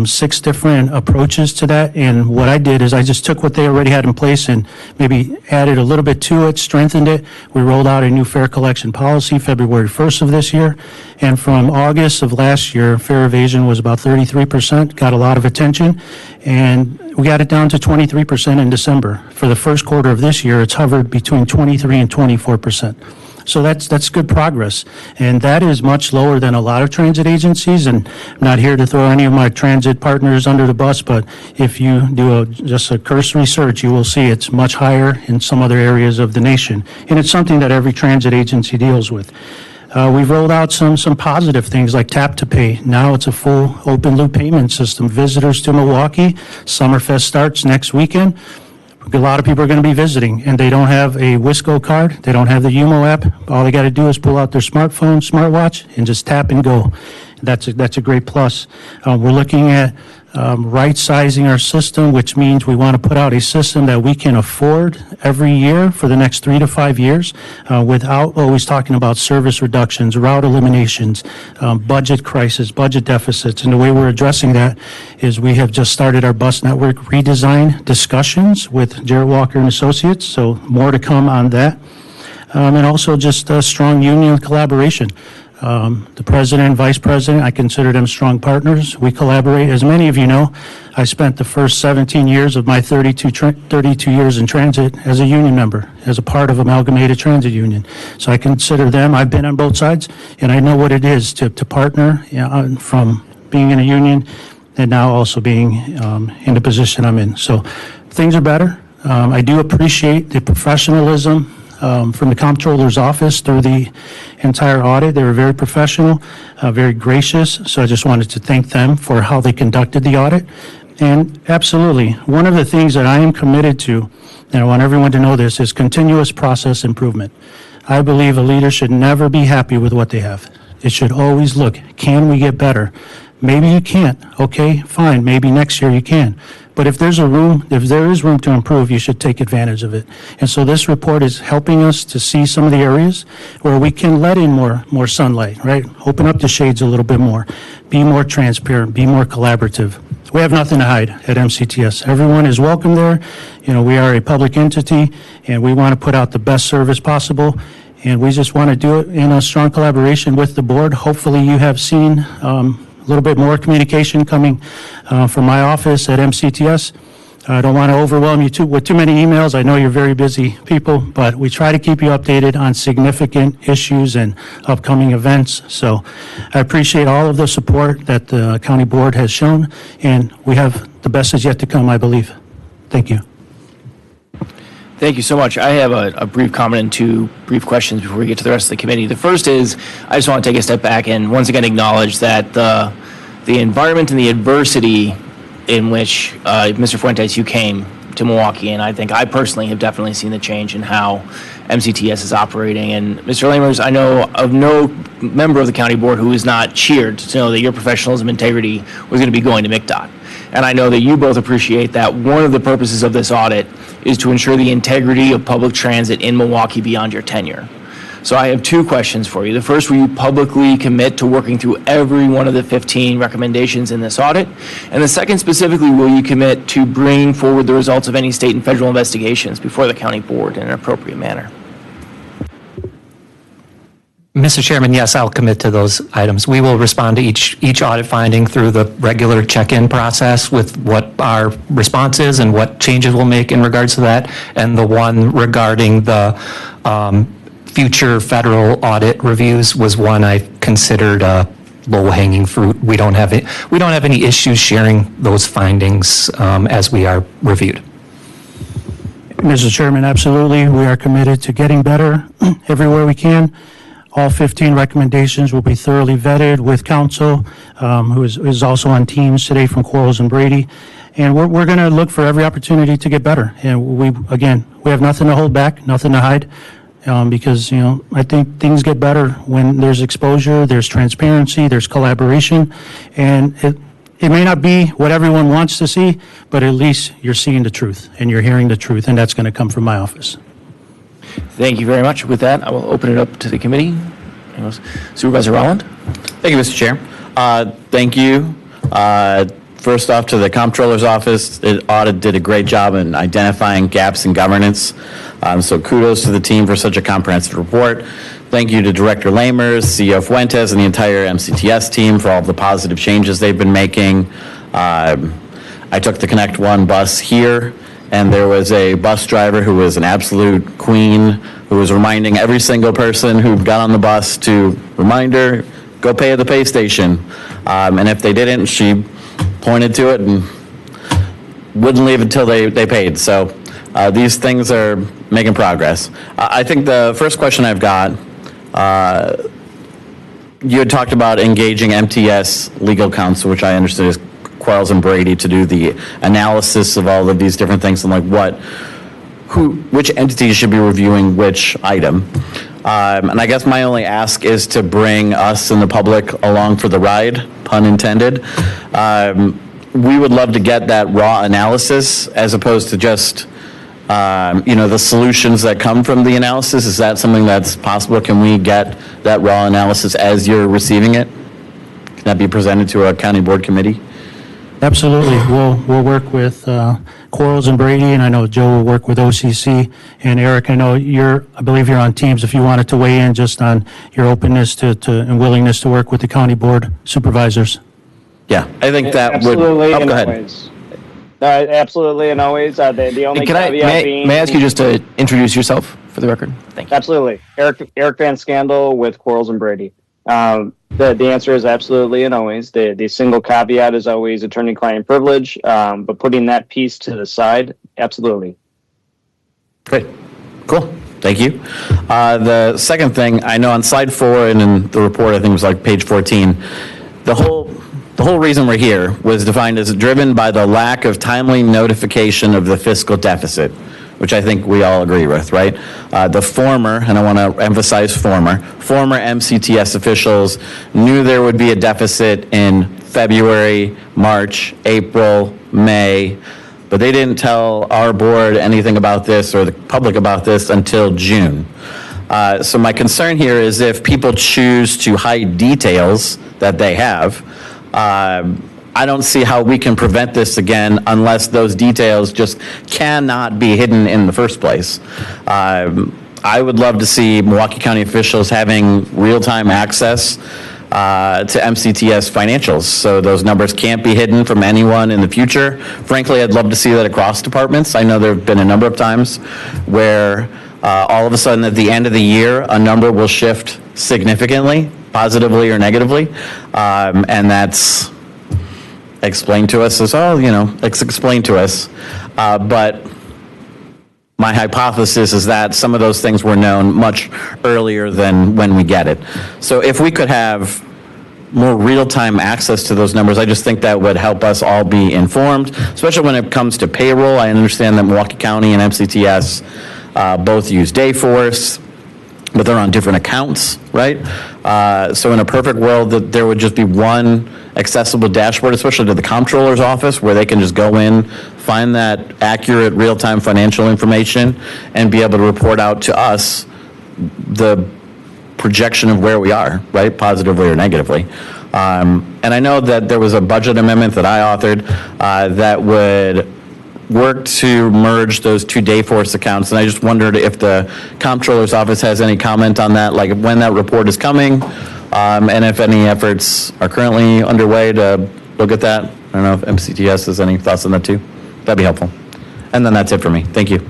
6 different approaches to that, and what I did is I just took what they already had in place and maybe added a little bit to it, strengthened it. We rolled out a new fare collection policy February 1st of this year, and from August of last year, fare evasion was about 33%, got a lot of attention, and we got it down to 23% in December. For the first quarter of this year, it's hovered between 23 and 24%. So that's good progress, and that is much lower than a lot of transit agencies. And I'm not here to throw any of my transit partners under the bus, but if you do just a cursory search, you will see it's much higher in some other areas of the nation, and it's something that every transit agency deals with. We've rolled out some positive things like Tap to Pay. Now it's a full open loop payment system. Visitors to Milwaukee, Summerfest starts next weekend. A lot of people are going to be visiting, and they don't have a Wisco card. They don't have the UMO app. All they got to do is pull out their smartphone, smartwatch, and just tap and go. That's a great plus. We're looking at right-sizing our system, which means we want to put out a system that we can afford every year for the next 3 to 5 years without always talking about service reductions, route eliminations, budget crisis, budget deficits. And the way we're addressing that is we have just started our bus network redesign discussions with Jarrett Walker and Associates, so more to come on that. And also just strong union collaboration. The president and vice president, I consider them strong partners. We collaborate. As many of you know, I spent the first 17 years of my 32 years in transit as a union member, as a part of Amalgamated Transit Union. So I consider them, I've been on both sides, and I know what it is to partner, from being in a union and now also being in the position I'm in. So things are better. I do appreciate the professionalism from the comptroller's office through the entire audit. They were very professional, very gracious. So I just wanted to thank them for how they conducted the audit. And absolutely, one of the things that I am committed to, and I want everyone to know this, is continuous process improvement. I believe a leader should never be happy with what they have. It should always look, can we get better? Maybe you can't. Okay, fine. Maybe next year you can. But if there is room to improve, you should take advantage of it. And so this report is helping us to see some of the areas where we can let in more sunlight, right? Open up the shades a little bit more. Be more transparent. Be more collaborative. We have nothing to hide at MCTS. Everyone is welcome there. We are a public entity, and we want to put out the best service possible. And we just want to do it in a strong collaboration with the board. Hopefully you have seen a little bit more communication coming from my office at MCTS. I don't want to overwhelm you with too many emails. I know you're very busy people, but we try to keep you updated on significant issues and upcoming events. So I appreciate all of the support that the county board has shown, and we have the best is yet to come, I believe. Thank you. Thank you so much. I have a brief comment and 2 brief questions before we get to the rest of the committee. The first is, I just want to take a step back and once again acknowledge that the environment and the adversity in which, Mr. Fuentes, you came to Milwaukee, and I think I personally have definitely seen the change in how MCTS is operating. And Mr. Lamers, I know of no member of the county board who is not cheered to know that your professionalism and integrity was going to be going to MCDOT. And I know that you both appreciate that one of the purposes of this audit is to ensure the integrity of public transit in Milwaukee beyond your tenure. So I have 2 questions for you. The first, will you publicly commit to working through every one of the 15 recommendations in this audit? And the second, specifically, will you commit to bringing forward the results of any state and federal investigations before the county board in an appropriate manner? Mr. Chairman, yes, I'll commit to those items. We will respond to each audit finding through the regular check-in process with what our response is and what changes we'll make in regards to that. And the one regarding the future federal audit reviews was one I considered low-hanging fruit. We don't have any issues sharing those findings as we are reviewed. Mr. Chairman, absolutely. We are committed to getting better everywhere we can. All 15 recommendations will be thoroughly vetted with counsel, who is also on teams today from Quarles and Brady. And we're going to look for every opportunity to get better. And we have nothing to hold back, nothing to hide, because, I think things get better when there's exposure, there's transparency, there's collaboration. And it may not be what everyone wants to see, but at least you're seeing the truth and you're hearing the truth, and that's going to come from my office. Thank you very much. With that, I will open it up to the committee. Supervisor Rowland. Thank you, Mr. Chair. Thank you. First off, to the comptroller's office, the audit did a great job in identifying gaps in governance. So kudos to the team for such a comprehensive report. Thank you to Director Lamers, CEO Fuentes, and the entire MCTS team for all of the positive changes they've been making. I took the Connect One bus here, and there was a bus driver who was an absolute queen, who was reminding every single person who got on the bus to remind her, go pay at the pay station. And if they didn't, she pointed to it and wouldn't leave until they paid. So these things are making progress. I think the first question I've got you had talked about engaging MTS legal counsel, which I understood is Quarles and Brady, to do the analysis of all of these different things and like which entities should be reviewing which item. And I guess my only ask is to bring us and the public along for the ride, pun intended. We would love to get that raw analysis as opposed to just, the solutions that come from the analysis. Is that something that's possible? Can we get that raw analysis as you're receiving it? Can that be presented to a county board committee? Absolutely. We'll work with Quarles and Brady, and I know Joe will work with OCC. And Eric, I believe you're on Teams. If you wanted to weigh in just on your openness to and willingness to work with the county board supervisors. Yeah, I think that absolutely would. And go ahead. always. Absolutely and always. The only caveat being. May I ask you just to introduce yourself for the record? Thank you. Absolutely. Eric Van Scandal with Quarles and Brady. The answer is absolutely and always. The single caveat is always attorney-client privilege, but putting that piece to the side, absolutely. Great. Cool. Thank you. The second thing, I know on slide 4 and in the report, I think it was like page 14, the whole reason we're here was defined as driven by the lack of timely notification of the fiscal deficit, which I think we all agree with, right? The former, and I want to emphasize former MCTS officials knew there would be a deficit in February, March, April, May, but they didn't tell our board anything about this or the public about this until June. So my concern here is if people choose to hide details that they have, I don't see how we can prevent this again unless those details just cannot be hidden in the first place. I would love to see Milwaukee County officials having real-time access to MCTS financials, so those numbers can't be hidden from anyone in the future. Frankly, I'd love to see that across departments. I know there have been a number of times where all of a sudden at the end of the year, a number will shift significantly, positively or negatively, and that's explained to us as, it's explained to us. But my hypothesis is that some of those things were known much earlier than when we get it. So if we could have more real-time access to those numbers, I just think that would help us all be informed, especially when it comes to payroll. I understand that Milwaukee County and MCTS both use Dayforce, but they're on different accounts, right? So in a perfect world, that there would just be one accessible dashboard, especially to the comptroller's office, where they can just go in, find that accurate real-time financial information, and be able to report out to us the projection of where we are, right, positively or negatively. And I know that there was a budget amendment that I authored that would work to merge those two Dayforce accounts, and I just wondered if the comptroller's office has any comment on that, like when that report is coming, and if any efforts are currently underway to look at that. I don't know if MCTS has any thoughts on that too. That'd be helpful. And then that's it for me. Thank you.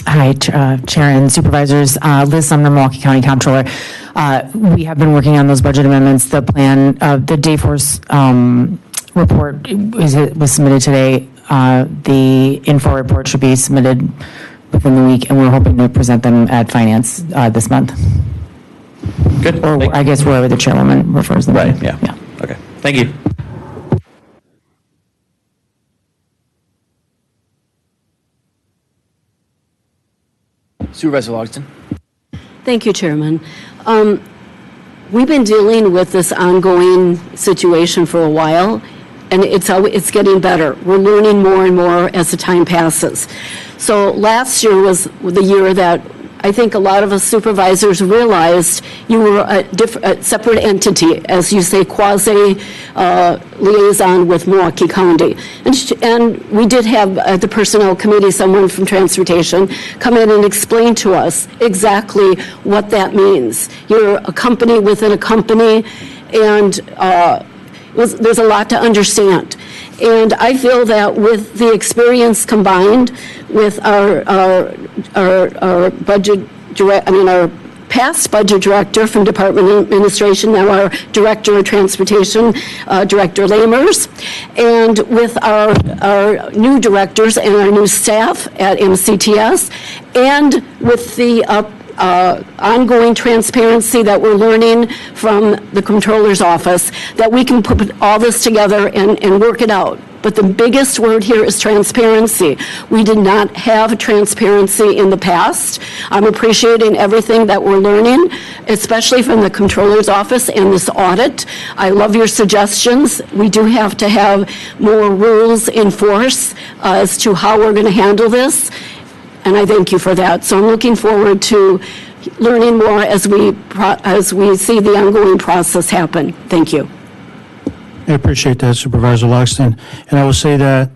Hi, Chair and Supervisors. Liz Sumner, Milwaukee County Comptroller. We have been working on those budget amendments. The plan, the Dayforce report was submitted today. The info report should be submitted within the week, and we're hoping to present them at Finance this month. Good. Or I guess wherever the chairwoman refers them. Right, yeah. Okay. Thank you. Supervisor Logston. Thank you, Chairman. We've been dealing with this ongoing situation for a while, and it's getting better. We're learning more and more as the time passes. So last year was the year that I think a lot of us supervisors realized you were a separate entity, as you say, quasi liaison with Milwaukee County. And we did have at the Personnel Committee someone from Transportation come in and explain to us exactly what that means. You're a company within a company, and there's a lot to understand. And I feel that with the experience combined with our budget, our past budget director from Department of Administration, now our Director of Transportation, Director Lamers, and with our new directors and our new staff at MCTS, and with the ongoing transparency that we're learning from the Comptroller's Office, that we can put all this together and work it out. But the biggest word here is transparency. We did not have transparency in the past. I'm appreciating everything that we're learning, especially from the Comptroller's Office and this audit. I love your suggestions. We do have to have more rules in force as to how we're going to handle this, and I thank you for that. So I'm looking forward to learning more as we see the ongoing process happen. Thank you. I appreciate that, Supervisor Loxton. And I will say that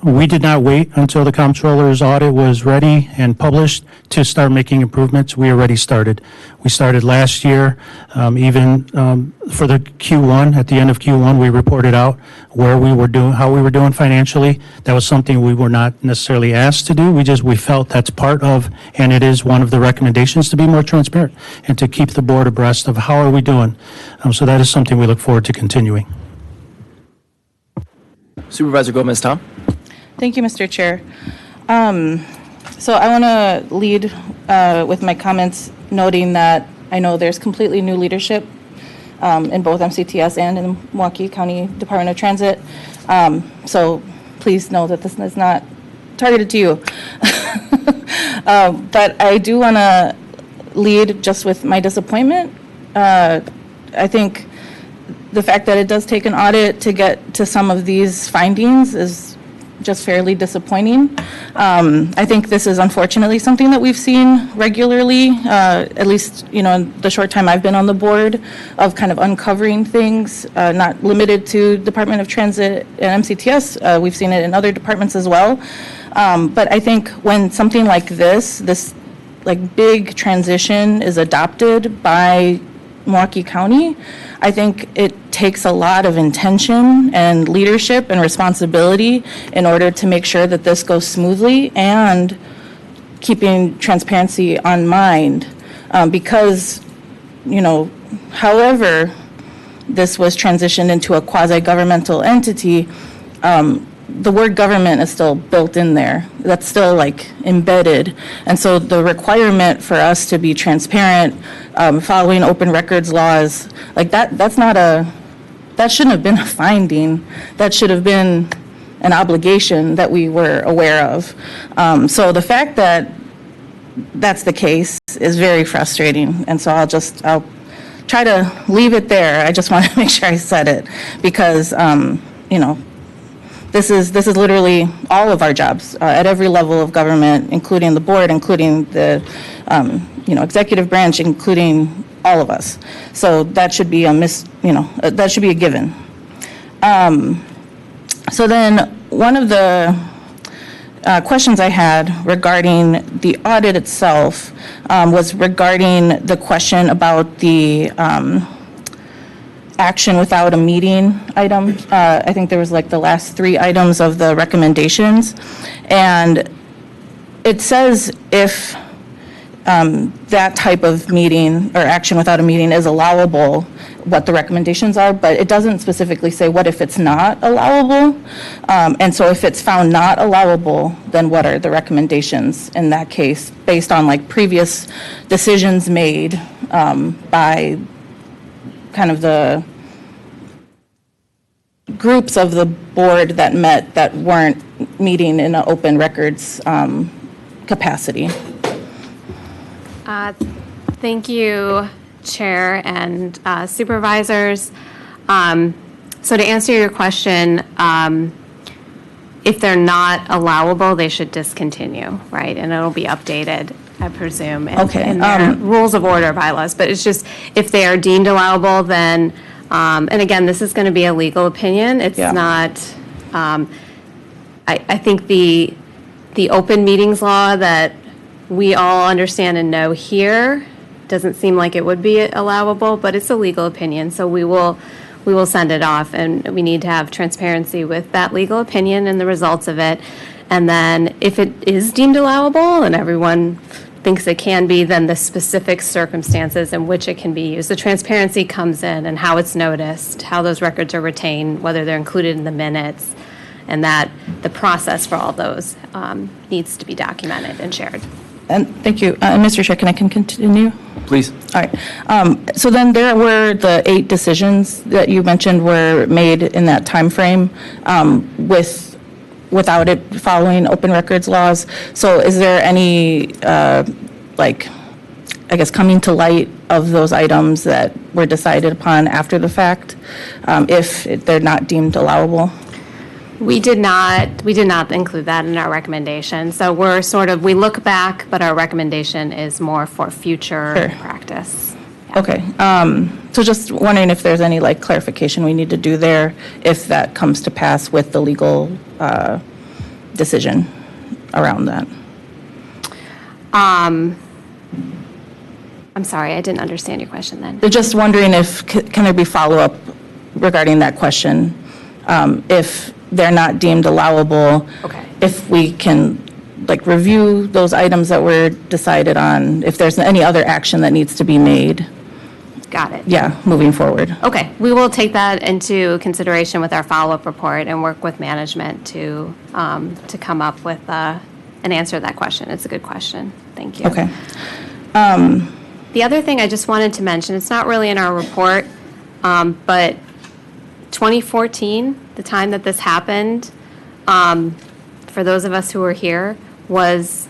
we did not wait until the comptroller's audit was ready and published to start making improvements. We already started. We started last year, even for the Q1, at the end of Q1, we reported out where we were doing, how we were doing financially. That was something we were not necessarily asked to do. We felt that's part of, and it is one of the recommendations, to be more transparent and to keep the board abreast of how are we doing. So that is something we look forward to continuing. Supervisor Gomez-Tom. Thank you, Mr. Chair. So I want to lead with my comments noting that I know there's completely new leadership in both MCTS and in the Milwaukee County Department of Transit. So please know that this is not targeted to you. But I do want to lead just with my disappointment. I think the fact that it does take an audit to get to some of these findings is just fairly disappointing. I think this is unfortunately something that we've seen regularly, at least, in the short time I've been on the board, of kind of uncovering things, not limited to Department of Transit and MCTS. We've seen it in other departments as well. But I think when something like this like big transition is adopted by Milwaukee County, I think it takes a lot of intention and leadership and responsibility in order to make sure that this goes smoothly and keeping transparency on mind. Because, however this was transitioned into a quasi-governmental entity, the word government is still built in there. That's still embedded. And so the requirement for us to be transparent, following open records laws, that shouldn't have been a finding. That should have been an obligation that we were aware of. So the fact that that's the case is very frustrating. And so I'll try to leave it there. I just want to make sure I said it because, this is literally all of our jobs at every level of government, including the board, including the executive branch, including all of us. So that should be that should be a given. So then one of the questions I had regarding the audit itself was regarding the question about the action without a meeting item. I think there was the last 3 items of the recommendations. And it says if that type of meeting or action without a meeting is allowable, what the recommendations are, but it doesn't specifically say what if it's not allowable. And so if it's found not allowable, then what are the recommendations in that case based on previous decisions made by kind of the groups of the board that met that weren't meeting in an open records capacity. Thank you, Chair and supervisors. So to answer your question, if they're not allowable, they should discontinue, right? And it'll be updated, I presume, in their rules of order bylaws. But it's just, if they are deemed allowable, then, and again, this is going to be a legal opinion. It's not, I think the open meetings law that we all understand and know here doesn't seem like it would be allowable, but it's a legal opinion. So we will send it off, and we need to have transparency with that legal opinion and the results of it. And then if it is deemed allowable and everyone thinks it can be, then the specific circumstances in which it can be used. The transparency comes in and how it's noticed, how those records are retained, whether they're included in the minutes, and that the process for all those needs to be documented and shared. And thank you. Mr. Chair, can I continue? Please. All right. So then there were the 8 decisions that you mentioned were made in that timeframe without it following open records laws. So is there any, coming to light of those items that were decided upon after the fact, if they're not deemed allowable? We did not include that in our recommendation. So we look back, but our recommendation is more for future practice. Yeah. Okay. So just wondering if there's any clarification we need to do there if that comes to pass with the legal decision around that. I'm sorry, I didn't understand your question then. Just wondering if, can there be follow-up regarding that question? If they're not deemed allowable, if we can review those items that were decided on, if there's any other action that needs to be made. Got it. Yeah, moving forward. Okay, we will take that into consideration with our follow-up report and work with management to come up with an answer to that question. It's a good question. Thank you. Okay. The other thing I just wanted to mention, it's not really in our report, but 2014, the time that this happened, for those of us who were here, was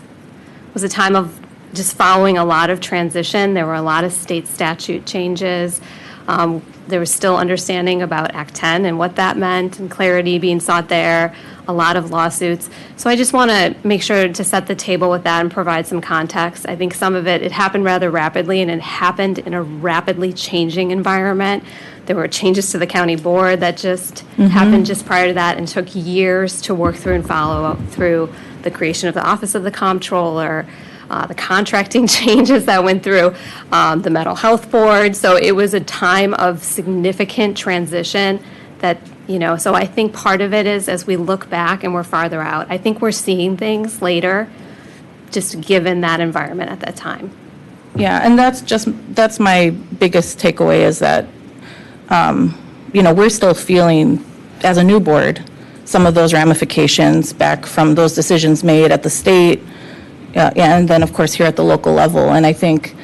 a time of just following a lot of transition. There were a lot of state statute changes. There was still understanding about Act 10 and what that meant and clarity being sought there, a lot of lawsuits. So I just want to make sure to set the table with that and provide some context. I think some of it happened rather rapidly, and it happened in a rapidly changing environment. There were changes to the county board that just happened just prior to that and took years to work through and follow up through the creation of the Office of the Comptroller, the contracting changes that went through, the Mental Health Board. So it was a time of significant transition that, so I think part of it is as we look back and we're farther out, I think we're seeing things later, just given that environment at that time. Yeah, and that's my biggest takeaway is that, we're still feeling, as a new board, some of those ramifications back from those decisions made at the state, and then, of course, here at the local level. And I think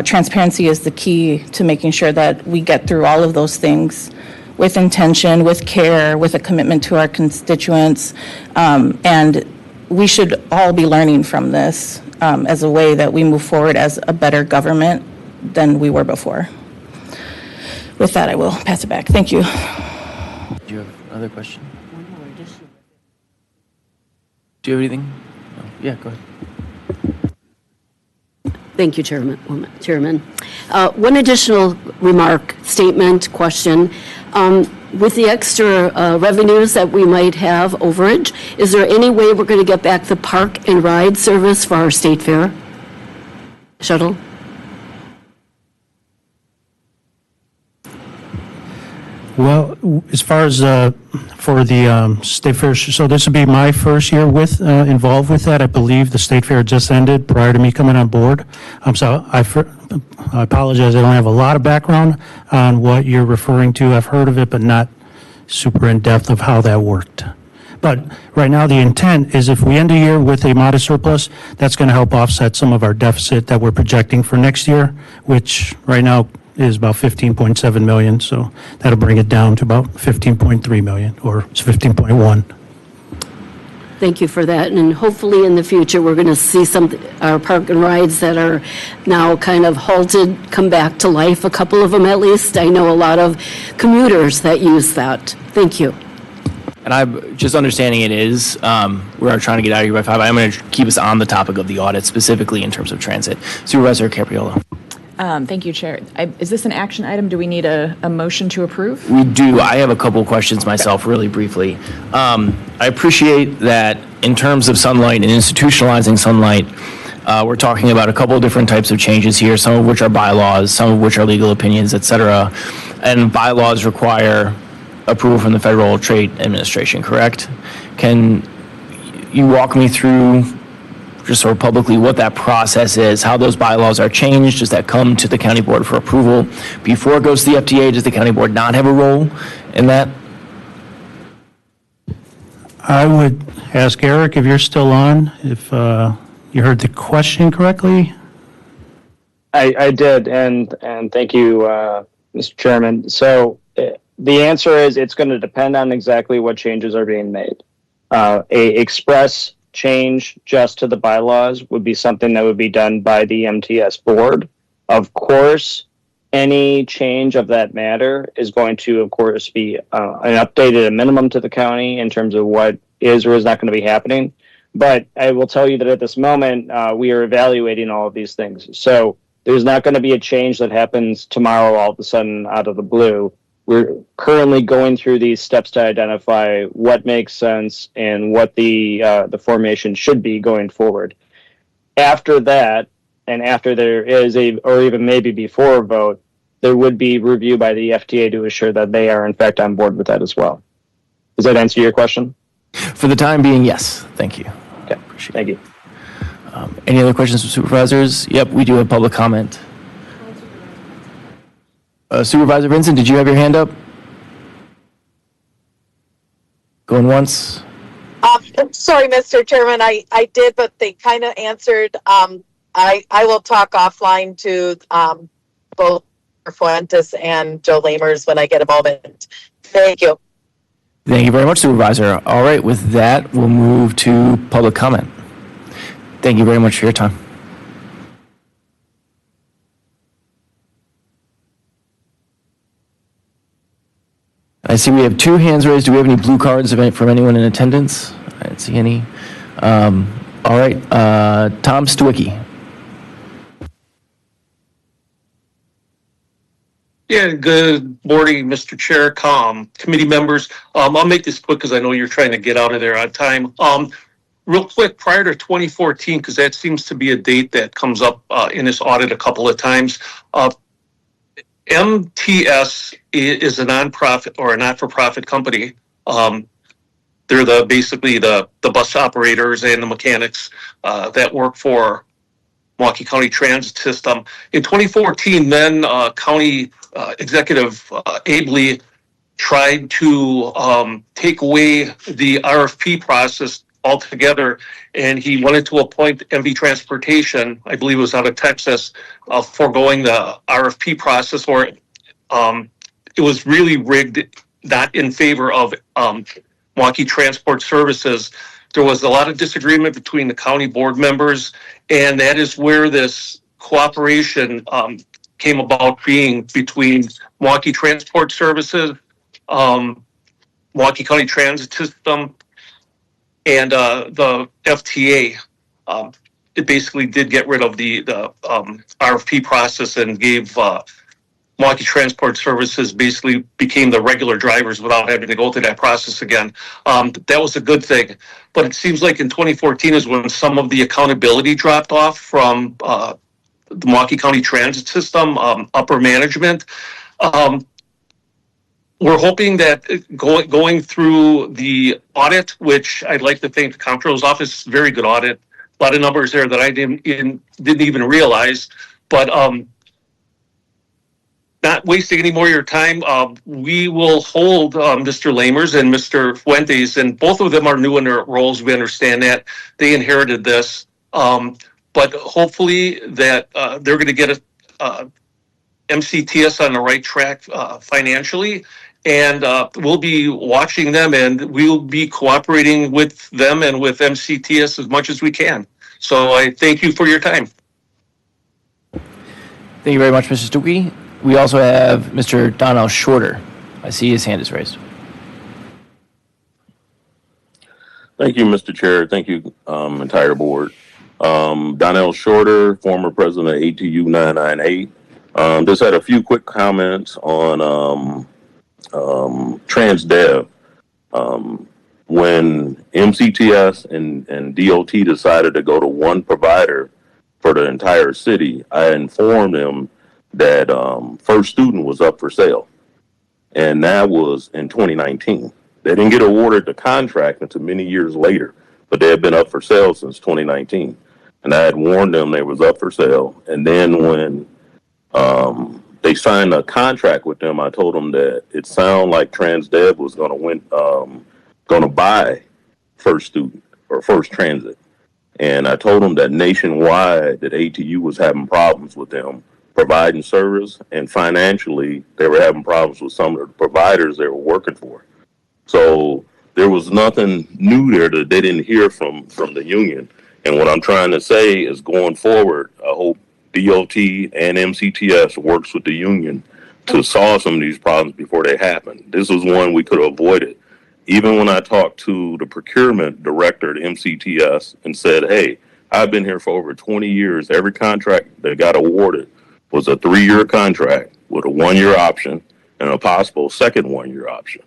transparency is the key to making sure that we get through all of those things with intention, with care, with a commitment to our constituents. And we should all be learning from this as a way that we move forward as a better government than we were before. With that, I will pass it back. Thank you. Do you have another question? Do you have anything? No. Yeah, go ahead. Thank you, Chairman. One additional remark, statement, question. With the extra revenues that we might have overage, is there any way we're going to get back the park and ride service for our state fair shuttle? Well, as far as for the State Fair, so this would be my first year involved with that. I believe the State Fair just ended prior to me coming on board. So I apologize, I don't have a lot of background on what you're referring to. I've heard of it, but not super in-depth of how that worked. But right now, the intent is if we end the year with a modest surplus, that's going to help offset some of our deficit that we're projecting for next year, which right now is about 15.7 million, so that'll bring it down to about 15.3 million, or it's 15.1. Thank you for that, and hopefully in the future, we're going to see our park and rides that are now kind of halted come back to life, a couple of them at least. I know a lot of commuters that use that. Thank you. And I'm just understanding it is, we are trying to get out of here by 5. I'm going to keep us on the topic of the audit, specifically in terms of transit. Supervisor Capriolo. Thank you, Chair. Is this an action item? Do we need a motion to approve? We do. I have a couple of questions myself, really briefly. I appreciate that in terms of Sunlight and institutionalizing Sunlight, we're talking about a couple of different types of changes here, some of which are bylaws, some of which are legal opinions, et cetera. And bylaws require approval from the Federal Trade Administration, correct? Can you walk me through just sort of publicly what that process is, how those bylaws are changed? Does that come to the county board for approval before it goes to the FTA? Does the county board not have a role in that? I would ask Eric if you're still on, if you heard the question correctly. I did, and thank you, Mr. Chairman. So the answer is it's going to depend on exactly what changes are being made. A express change just to the bylaws would be something that would be done by the MTS board. Of course, any change of that matter is going to, of course, be an update at a minimum to the county in terms of what is or is not going to be happening. But I will tell you that at this moment, we are evaluating all of these things. So there's not going to be a change that happens tomorrow all of a sudden out of the blue. We're currently going through these steps to identify what makes sense and what the formation should be going forward. After that, and after there is or even maybe before a vote, there would be review by the FTA to assure that they are in fact on board with that as well. Does that answer your question? For the time being, yes. Thank you. Okay, thank you. Any other questions from supervisors? Yep, we do have public comment. Supervisor Vincent, did you have your hand up? Going once? Sorry, Mr. Chairman, I did, but they kind of answered. I will talk offline to both Fuentes and Joe Lamers when I get a moment. Thank you. Thank you very much, Supervisor. All right, with that, we'll move to public comment. Thank you very much for your time. I see we have 2 hands raised. Do we have any blue cards from anyone in attendance? I didn't see any. All right, Tom Stawicki. Yeah, good morning, Mr. Chair, committee members. I'll make this quick because I know you're trying to get out of there on time. Real quick, prior to 2014, because that seems to be a date that comes up in this audit a couple of times, MTS is a nonprofit or a not-for-profit company. They're basically the bus operators and the mechanics that work for Milwaukee County Transit System. In 2014, then County Executive ably tried to take away the RFP process altogether, and he wanted to appoint MV Transportation, I believe it was out of Texas, foregoing the RFP process, or it was really rigged, not in favor of Milwaukee Transport Services. There was a lot of disagreement between the county board members, and that is where this cooperation came about being between Milwaukee Transport Services, Milwaukee County Transit System, and the FTA. It basically did get rid of the RFP process and gave Milwaukee Transport Services basically became the regular drivers without having to go through that process again. That was a good thing. But it seems like in 2014 is when some of the accountability dropped off from the Milwaukee County Transit System, upper management. We're hoping that going through the audit, which I'd like to thank the Comptroller's Office, very good audit, a lot of numbers there that I didn't even realize, but not wasting any more of your time, we will hold Mr. Lamers and Mr. Fuentes, and both of them are new in their roles. We understand that. They inherited this, but hopefully that they're going to get MCTS on the right track financially, and we'll be watching them, and we'll be cooperating with them and with MCTS as much as we can. So I thank you for your time. Thank you very much, Mr. Stuckey. We also have Mr. Donnell Shorter. I see his hand is raised. Thank you, Mr. Chair. Thank you, entire board. Donnell Shorter, former president of ATU 998. Just had a few quick comments on TransDev. When MCTS and DOT decided to go to one provider for the entire city, I informed them that First Student was up for sale. And that was in 2019. They didn't get awarded the contract until many years later, but they had been up for sale since 2019. and I had warned them they was up for sale. And then when they signed a contract with them, I told them that it sounded like TransDev was going to buy First Student or First Transit. And I told them that nationwide that ATU was having problems with them providing service, and financially they were having problems with some of the providers they were working for. So there was nothing new there that they didn't hear from the union. And what I'm trying to say is, going forward, I hope DOT and MCTS works with the union to solve some of these problems before they happen. This was one we could have avoided. Even when I talked to the procurement director at MCTS and said, hey, I've been here for over 20 years. Every contract that got awarded was a 3-year contract with a 1-year option and a possible second 1-year option.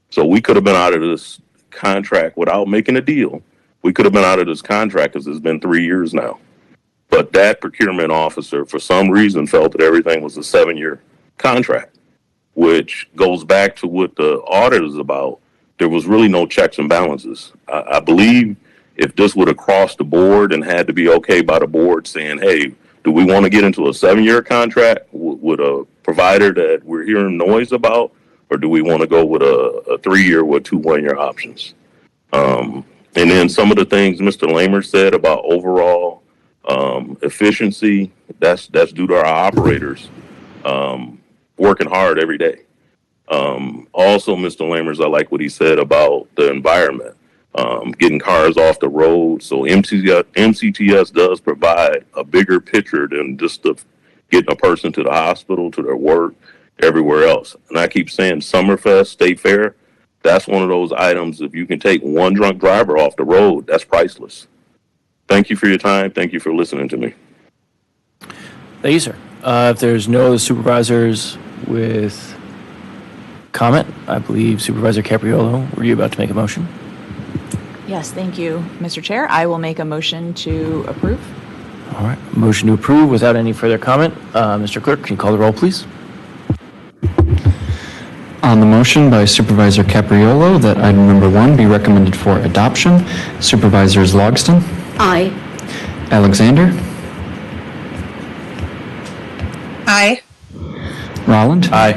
So we could have been out of this contract without making a deal. We could have been out of this contract because it's been 3 years now. But that procurement officer, for some reason, felt that everything was a 7-year contract, which goes back to what the audit is about. There was really no checks and balances. I believe if this would have crossed the board and had to be okay by the board saying, hey, do we want to get into a 7-year contract with a provider that we're hearing noise about, or do we want to go with a 3-year with 2 1-year options? And then some of the things Mr. Lamer said about overall efficiency, that's due to our operators working hard every day. Also, Mr. Lamers, I like what he said about the environment, getting cars off the road. So MCTS does provide a bigger picture than just getting a person to the hospital, to their work, everywhere else. And I keep saying Summerfest, State Fair, that's one of those items. If you can take one drunk driver off the road, that's priceless. Thank you for your time. Thank you for listening to me. Thank you, sir. If there's no other supervisors with comment, I believe Supervisor Capriolo, were you about to make a motion? Yes, thank you, Mr. Chair. I will make a motion to approve. All right, motion to approve without any further comment. Mr. Clerk, can you call the roll, please? On the motion by Supervisor Capriolo that item number 1 be recommended for adoption, Supervisors Logston? Aye. Alexander? Aye. Rolland? Aye.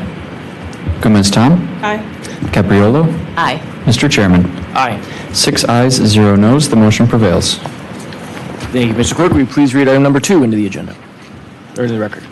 Gomez Tom? Aye. Capriolo? Aye. Mr. Chairman? Aye. 6 ayes, 0 noes, the motion prevails. Thank you, Mr. Clerk. Will you please read item number 2 into the agenda, or into the record?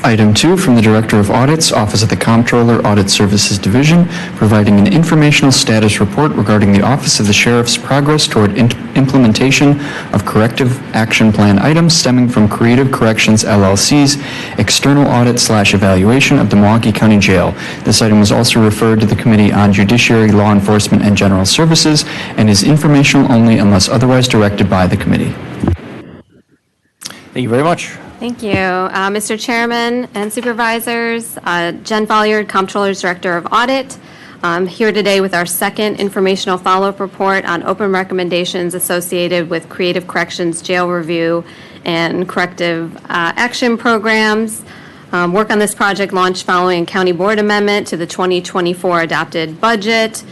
Item 2 from the Director of Audits, Office of the Comptroller, Audit Services Division, providing an informational status report regarding the Office of the Sheriff's progress toward implementation of corrective action plan items stemming from Creative Corrections LLC's external audit/evaluation of the Milwaukee County Jail. This item was also referred to the Committee on Judiciary, Law Enforcement, and General Services and is informational only unless otherwise directed by the committee. Thank you very much. Thank you. Mr. Chairman and Supervisors, Jen Folliard, Comptroller's Director of Audit. I'm here today with our second informational follow-up report on open recommendations associated with Creative Corrections Jail Review and Corrective Action Programs. Work on this project launched following County Board amendment to the 2024 adopted budget.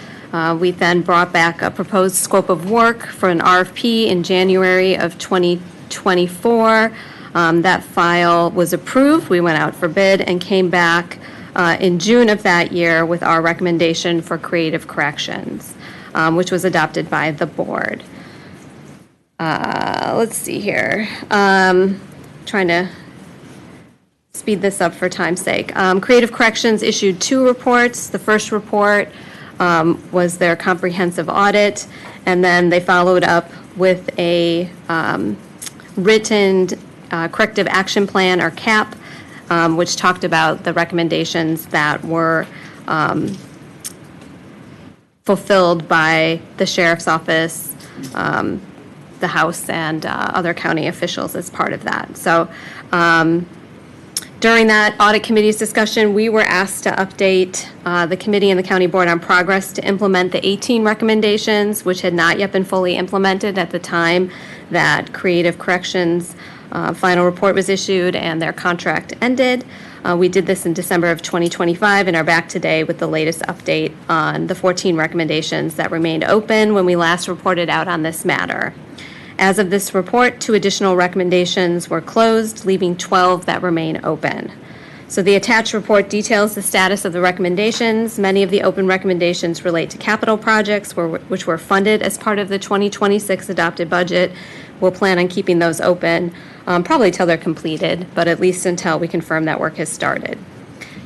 We then brought back a proposed scope of work for an RFP in January of 2024. That file was approved. We went out for bid and came back in June of that year with our recommendation for Creative Corrections, which was adopted by the board. Let's see here. Trying to speed this up for time's sake. Creative Corrections issued 2 reports. The first report was their comprehensive audit, and then they followed up with a written corrective action plan, or CAP, which talked about the recommendations that were fulfilled by the Sheriff's Office, the House, and other county officials as part of that. So during that audit committee's discussion, we were asked to update the committee and the county board on progress to implement the 18 recommendations, which had not yet been fully implemented at the time that Creative Corrections Final report was issued and their contract ended. We did this in December of 2025 and are back today with the latest update on the 14 recommendations that remained open when we last reported out on this matter. As of this report, 2 additional recommendations were closed, leaving 12 that remain open. So the attached report details the status of the recommendations. Many of the open recommendations relate to capital projects which were funded as part of the 2026 adopted budget. We'll plan on keeping those open, probably till they're completed, but at least until we confirm that work has started.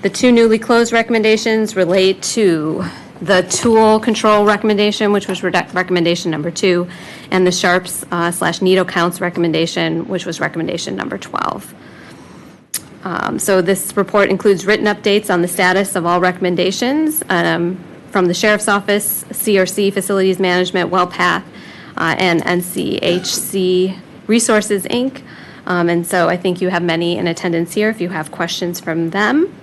The 2 newly closed recommendations relate to the tool control recommendation, which was recommendation number 2, and the Sharps / Needle counts recommendation, which was recommendation number 12. So this report includes written updates on the status of all recommendations from the Sheriff's Office, CRC, Facilities Management, WellPath, and NCHC Resources, Inc. And so I think you have many in attendance here if you have questions from them.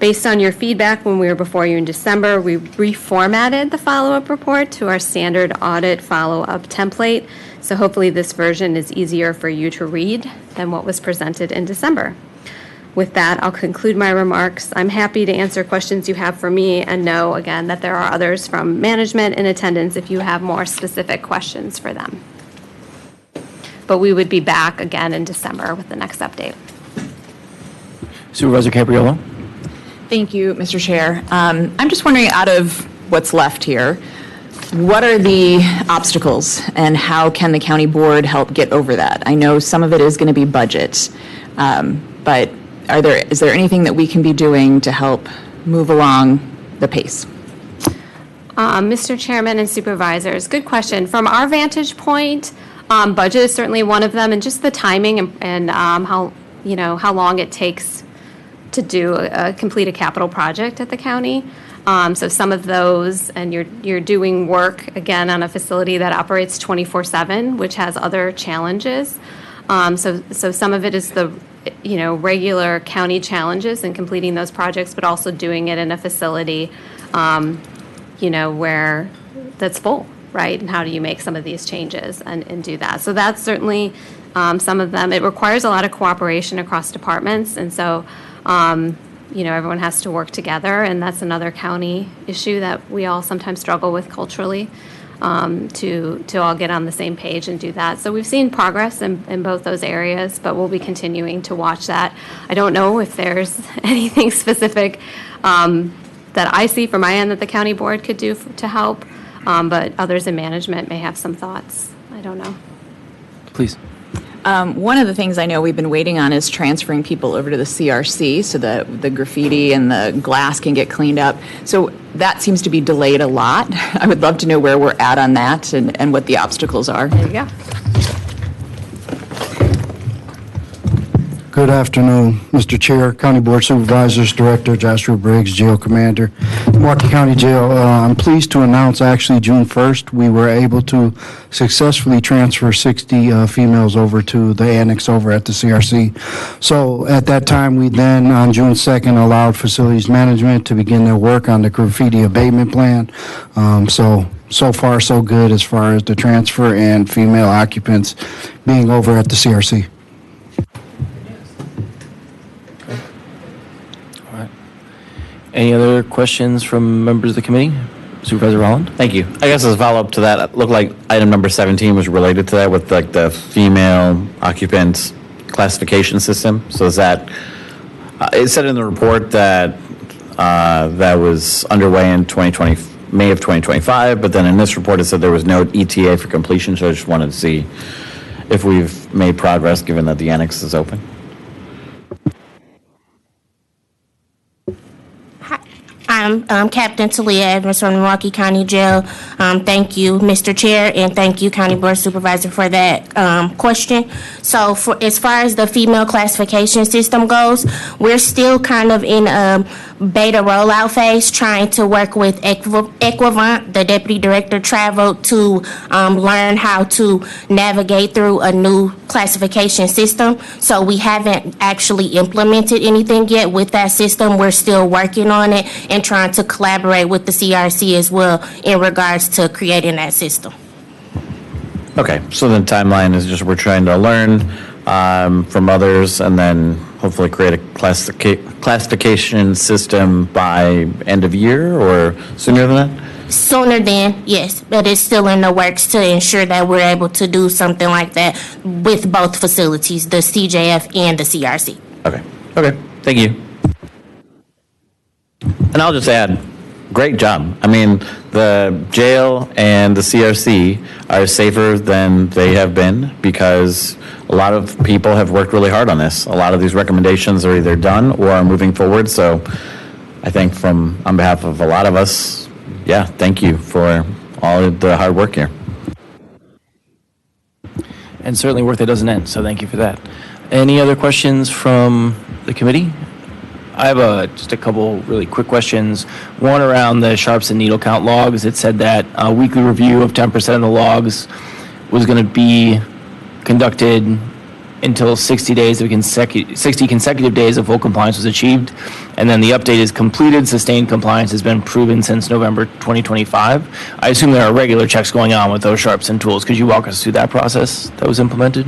Based on your feedback when we were before you in December, we reformatted the follow-up report to our standard audit follow-up template. So hopefully this version is easier for you to read than what was presented in December. With that, I'll conclude my remarks. I'm happy to answer questions you have for me and know, again, that there are others from management in attendance if you have more specific questions for them. But we would be back again in December with the next update. Supervisor Capriolo? Thank you, Mr. Chair. I'm just wondering, out of what's left here, what are the obstacles and how can the county board help get over that? I know some of it is going to be budget, but is there anything that we can be doing to help move along the pace? Mr. Chairman and supervisors, good question. From our vantage point, budget is certainly one of them, and just the timing and how long it takes to complete a capital project at the county. So some of those, and you're doing work again on a facility that operates 24/7, which has other challenges. So some of it is the regular county challenges in completing those projects, but also doing it in a facility, where that's full, right? And how do you make some of these changes and do that? So that's certainly some of them. It requires a lot of cooperation across departments, and so everyone has to work together, and that's another county issue that we all sometimes struggle with culturally. To all get on the same page and do that. So we've seen progress in both those areas, but we'll be continuing to watch that. I don't know if there's anything specific that I see from my end that the county board could do to help, but others in management may have some thoughts. I don't know. Please. One of the things I know we've been waiting on is transferring people over to the CRC so that the graffiti and the glass can get cleaned up. So that seems to be delayed a lot. I would love to know where we're at on that and what the obstacles are. There you go. Good afternoon, Mr. Chair, County Board Supervisors, Director Joshua Briggs, Jail Commander, Milwaukee County Jail. I'm pleased to announce actually June 1st, we were able to successfully transfer 60 females over to the annex over at the CRC. So at that time, we then, on June 2nd, allowed Facilities Management to begin their work on the graffiti abatement plan. So far, so good as far as the transfer and female occupants being over at the CRC. Any other questions from members of the committee? Supervisor Rolland? Thank you. I guess as a follow-up to that, it looked like item number 17 was related to that with like the female occupants classification system. So is that, it said in the report that that was underway in May of 2025, but then in this report it said there was no ETA for completion, so I just wanted to see if we've made progress given that the annex is open. I'm Captain Talia Evans from Milwaukee County Jail. Thank you, Mr. Chair, and thank you, County Board Supervisor, for that question. So as far as the female classification system goes, we're still kind of in a beta rollout phase, trying to work with Equivant. The Deputy Director traveled to learn how to navigate through a new classification system. So we haven't actually implemented anything yet with that system. We're still working on it and trying to collaborate with the CRC as well in regards to creating that system. Okay, so the timeline is just we're trying to learn from others, and then hopefully create a classification system by end of year or sooner than that? Sooner than, yes, but it's still in the works to ensure that we're able to do something like that with both facilities, the CJF and the CRC. Okay, thank you. And I'll just add, great job. I mean, the jail and the CRC are safer than they have been because a lot of people have worked really hard on this. A lot of these recommendations are either done or are moving forward. So I think on behalf of a lot of us, yeah, thank you for all of the hard work here. And certainly work that doesn't end, so thank you for that. Any other questions from the committee? I have just a couple really quick questions. One around the sharps and needle count logs. It said that a weekly review of 10% of the logs was going to be conducted until 60 consecutive days of full compliance was achieved. And then the update is completed. Sustained compliance has been proven since November 2025. I assume there are regular checks going on with those sharps and tools. Could you walk us through that process that was implemented?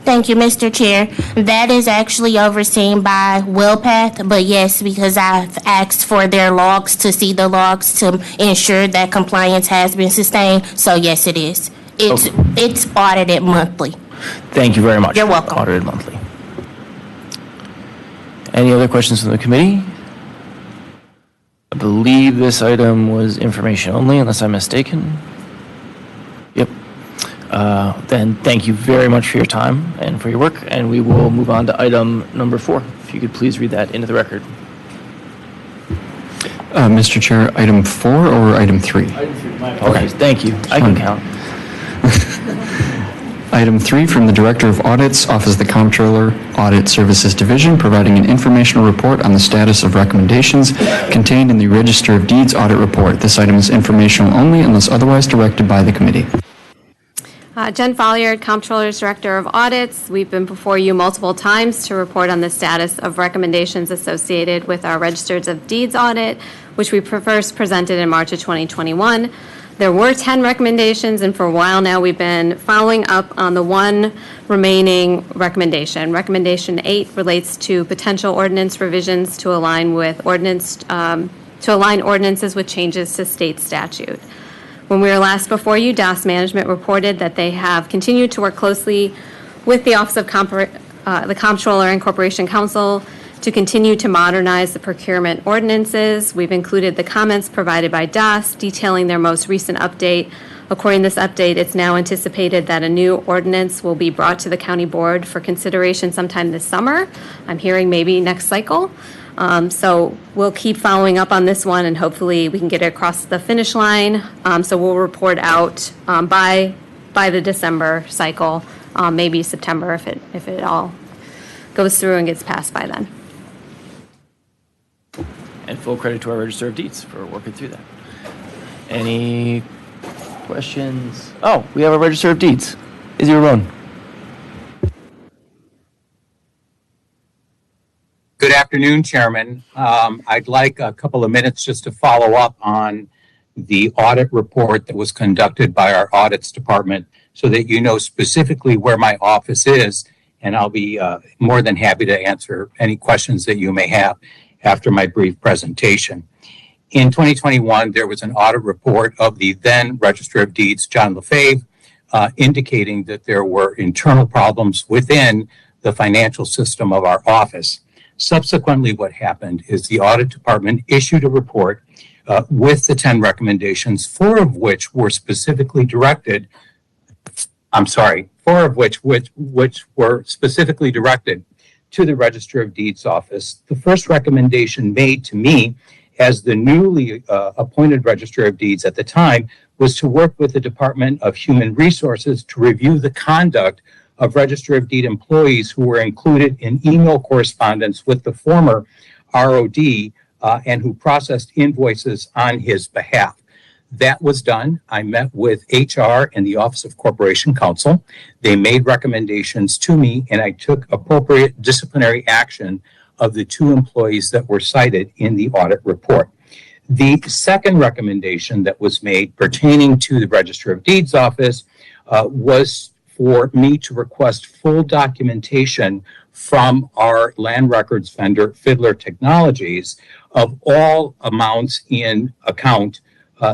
Thank you, Mr. Chair. That is actually overseen by WillPath, but yes, because I've asked for their logs to see the logs to ensure that compliance has been sustained. So yes, it is. It's audited monthly. Thank you very much. You're welcome. Audited monthly. Any other questions from the committee? I believe this item was information only, unless I'm mistaken. Yep. Then thank you very much for your time and for your work, and we will move on to item number 4. If you could please read that into the record. Mr. Chair, item 4 or item 3? Item 3, my apologies. Okay. Thank you. I can count. Item 3 from the Director of Audits, Office of the Comptroller, Audit Services Division, providing an informational report on the status of recommendations contained in the Register of Deeds audit report. This item is informational only unless otherwise directed by the committee. Jen Folliard, Comptroller's Director of Audits. We've been before you multiple times to report on the status of recommendations associated with our Registers of Deeds audit, which we first presented in March of 2021. There were 10 recommendations, and for a while now, we've been following up on the one remaining recommendation. Recommendation 8 relates to potential ordinance revisions to align with ordinances with changes to state statute. When we were last before you, DAS Management reported that they have continued to work closely with the Office of the Comptroller and Corporation Counsel to continue to modernize the procurement ordinances. We've included the comments provided by DAS detailing their most recent update. According to this update, it's now anticipated that a new ordinance will be brought to the county board for consideration sometime this summer. I'm hearing maybe next cycle. So we'll keep following up on this one, and hopefully we can get it across the finish line. So we'll report out by the December cycle, maybe September if it all goes through and gets passed by then. And full credit to our Register of Deeds for working through that. Any questions? Oh, we have a Register of Deeds. Izzy Ramon. Good afternoon, Chairman. I'd like a couple of minutes just to follow up on the audit report that was conducted by our audits department so that you know specifically where my office is, and I'll be more than happy to answer any questions that you may have after my brief presentation. In 2021, there was an audit report of the then Register of Deeds, John LaFave, indicating that there were internal problems within the financial system of our office. Subsequently, what happened is the audit department issued a report with the 10 recommendations, 4 of which were specifically directed, which were specifically directed to the Register of Deeds office. The first recommendation made to me as the newly appointed Register of Deeds at the time was to work with the Department of Human Resources to review the conduct of Register of Deed employees who were included in email correspondence with the former ROD and who processed invoices on his behalf. That was done. I met with HR and the Office of Corporation Counsel. They made recommendations to me, and I took appropriate disciplinary action of the 2 employees that were cited in the audit report. The second recommendation that was made pertaining to the Register of Deeds office was for me to request full documentation from our land records vendor, Fiddler Technologies, of all amounts in account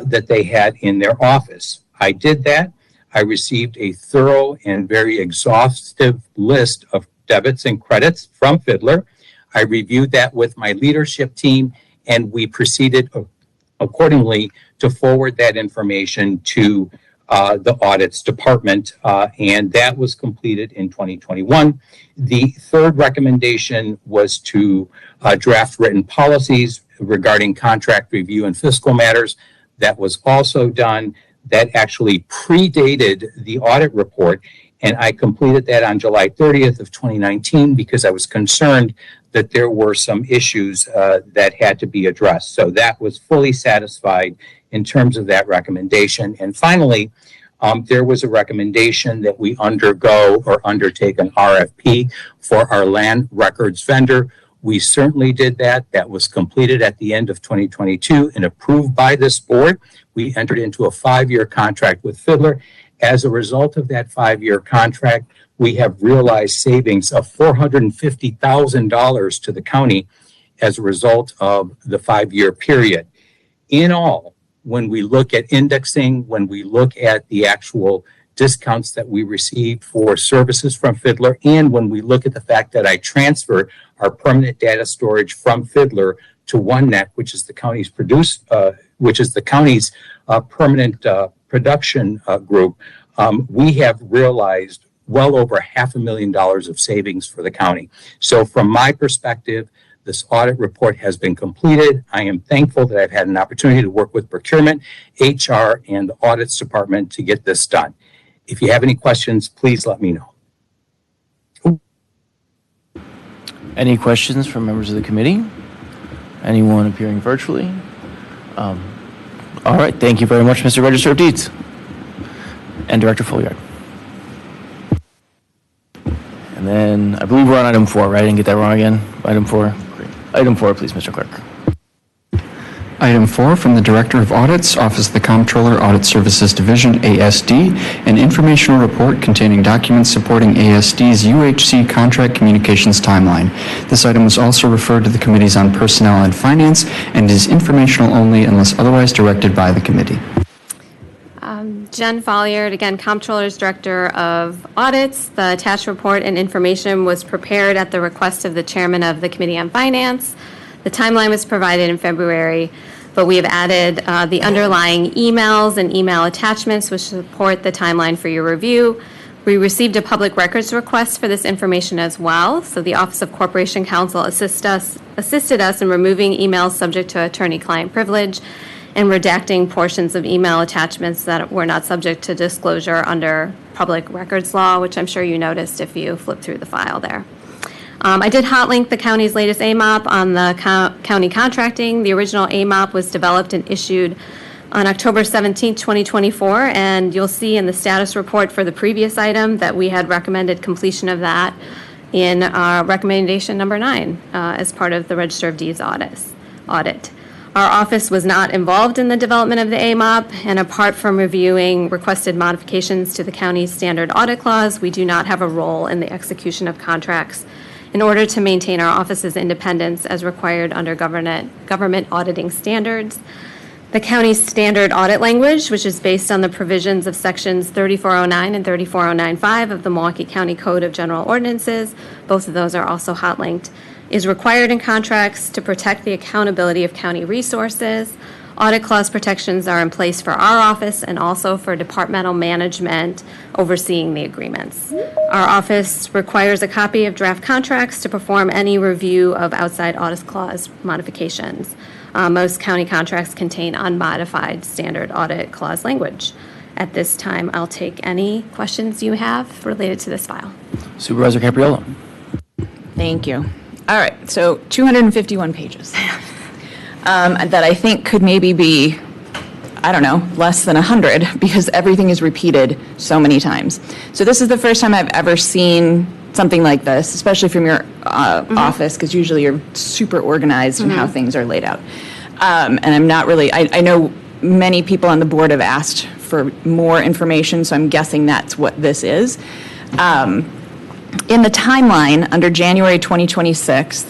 that they had in their office. I did that. I received a thorough and very exhaustive list of debits and credits from Fiddler. I reviewed that with my leadership team, and we proceeded accordingly to forward that information to the audits department, and that was completed in 2021. The third recommendation was to draft written policies regarding contract review and fiscal matters. That was also done. That actually predated the audit report, and I completed that on July 30th of 2019 because I was concerned that there were some issues that had to be addressed. So that was fully satisfied in terms of that recommendation. And finally, there was a recommendation that we undergo or undertake an RFP for our land records vendor. We certainly did that. That was completed at the end of 2022 and approved by this board. We entered into a 5-year contract with Fiddler. As a result of that 5-year contract, we have realized savings of $450,000 to the county as a result of the 5-year period. In all, when we look at indexing, when we look at the actual discounts that we received for services from Fiddler, and when we look at the fact that I transferred our permanent data storage from Fiddler to OneNet, which is the county's permanent production group, we have realized well over $500,000 of savings for the county. So from my perspective, this audit report has been completed. I am thankful that I've had an opportunity to work with procurement, HR, and the audits department to get this done. If you have any questions, please let me know. Any questions from members of the committee? Anyone appearing virtually? All right, thank you very much, Mr. Register of Deeds. And Director Folliard. And then I believe we're on item 4, right? I didn't get that wrong again. Item 4. Great. Item 4, please, Mr. Clerk. Item 4 from the Director of Audits, Office of the Comptroller, Audit Services Division, ASD, an informational report containing documents supporting ASD's UHC contract communications timeline. This item was also referred to the Committees on Personnel and Finance and is informational only unless otherwise directed by the committee. Jen Folliard, again, Comptroller's Director of Audits. The attached report and information was prepared at the request of the Chairman of the Committee on Finance. The timeline was provided in February, but we have added the underlying emails and email attachments which support the timeline for your review. We received a public records request for this information as well, so the Office of Corporation Counsel assisted us in removing emails subject to attorney-client privilege and redacting portions of email attachments that were not subject to disclosure under public records law, which I'm sure you noticed if you flip through the file there. I did hot link the county's latest AMOP on the county contracting. The original AMOP was developed and issued on October 17, 2024, and you'll see in the status report for the previous item that we had recommended completion of that in recommendation number 9 as part of the Register of Deeds audit. Our office was not involved in the development of the AMOP, and apart from reviewing requested modifications to the county's standard audit clause, we do not have a role in the execution of contracts in order to maintain our office's independence as required under government auditing standards. The county's standard audit language, which is based on the provisions of sections 3409 and 34095 of the Milwaukee County Code of General Ordinances, both of those are also hot linked, is required in contracts to protect the accountability of county resources. Audit clause protections are in place for our office and also for departmental management overseeing the agreements. Our office requires a copy of draft contracts to perform any review of outside audit clause modifications. Most county contracts contain unmodified standard audit clause language. At this time, I'll take any questions you have related to this file. Supervisor Capriello. Thank you. All right, so 251 pages that I think could maybe be, I don't know, less than 100 because everything is repeated so many times. So this is the first time I've ever seen something like this, especially from your office, because usually you're super organized in how things are laid out. And I'm not really, I know many people on the board have asked for more information, so I'm guessing that's what this is. In the timeline, under January 2026,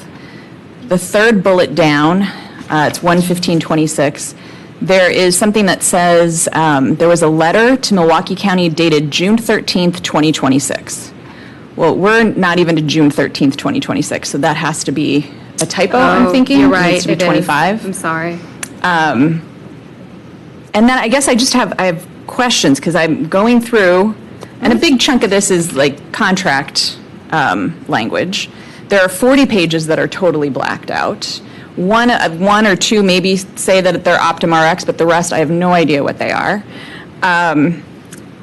the third bullet down, it's 1/15/26, there is something that says there was a letter to Milwaukee County dated June 13th, 2026. Well, we're not even to June 13th, 2026, so that has to be a typo, I'm thinking. You're It right. needs to be it is. 25. I'm sorry. And then I guess I have questions, because I'm going through, and a big chunk of this is like contract language. There are 40 pages that are totally blacked out. One or two maybe say that they're OptumRx, but the rest, I have no idea what they are. And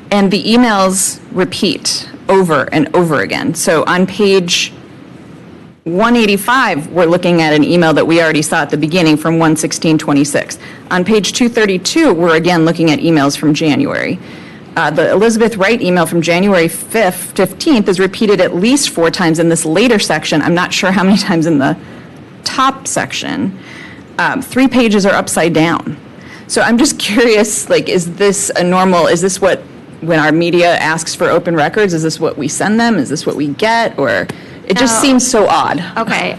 the emails repeat over and over again. So on page 185, we're looking at an email that we already saw at the beginning from 1/16/26. On page 232, we're again looking at emails from January. The Elizabeth Wright email from January 15th is repeated at least 4 times in this later section. I'm not sure how many times in the top section. 3 pages are upside down. So I'm just curious, like, is this what, when our media asks for open records, is this what we send them? Is this what we get? Or it just seems so odd. Okay,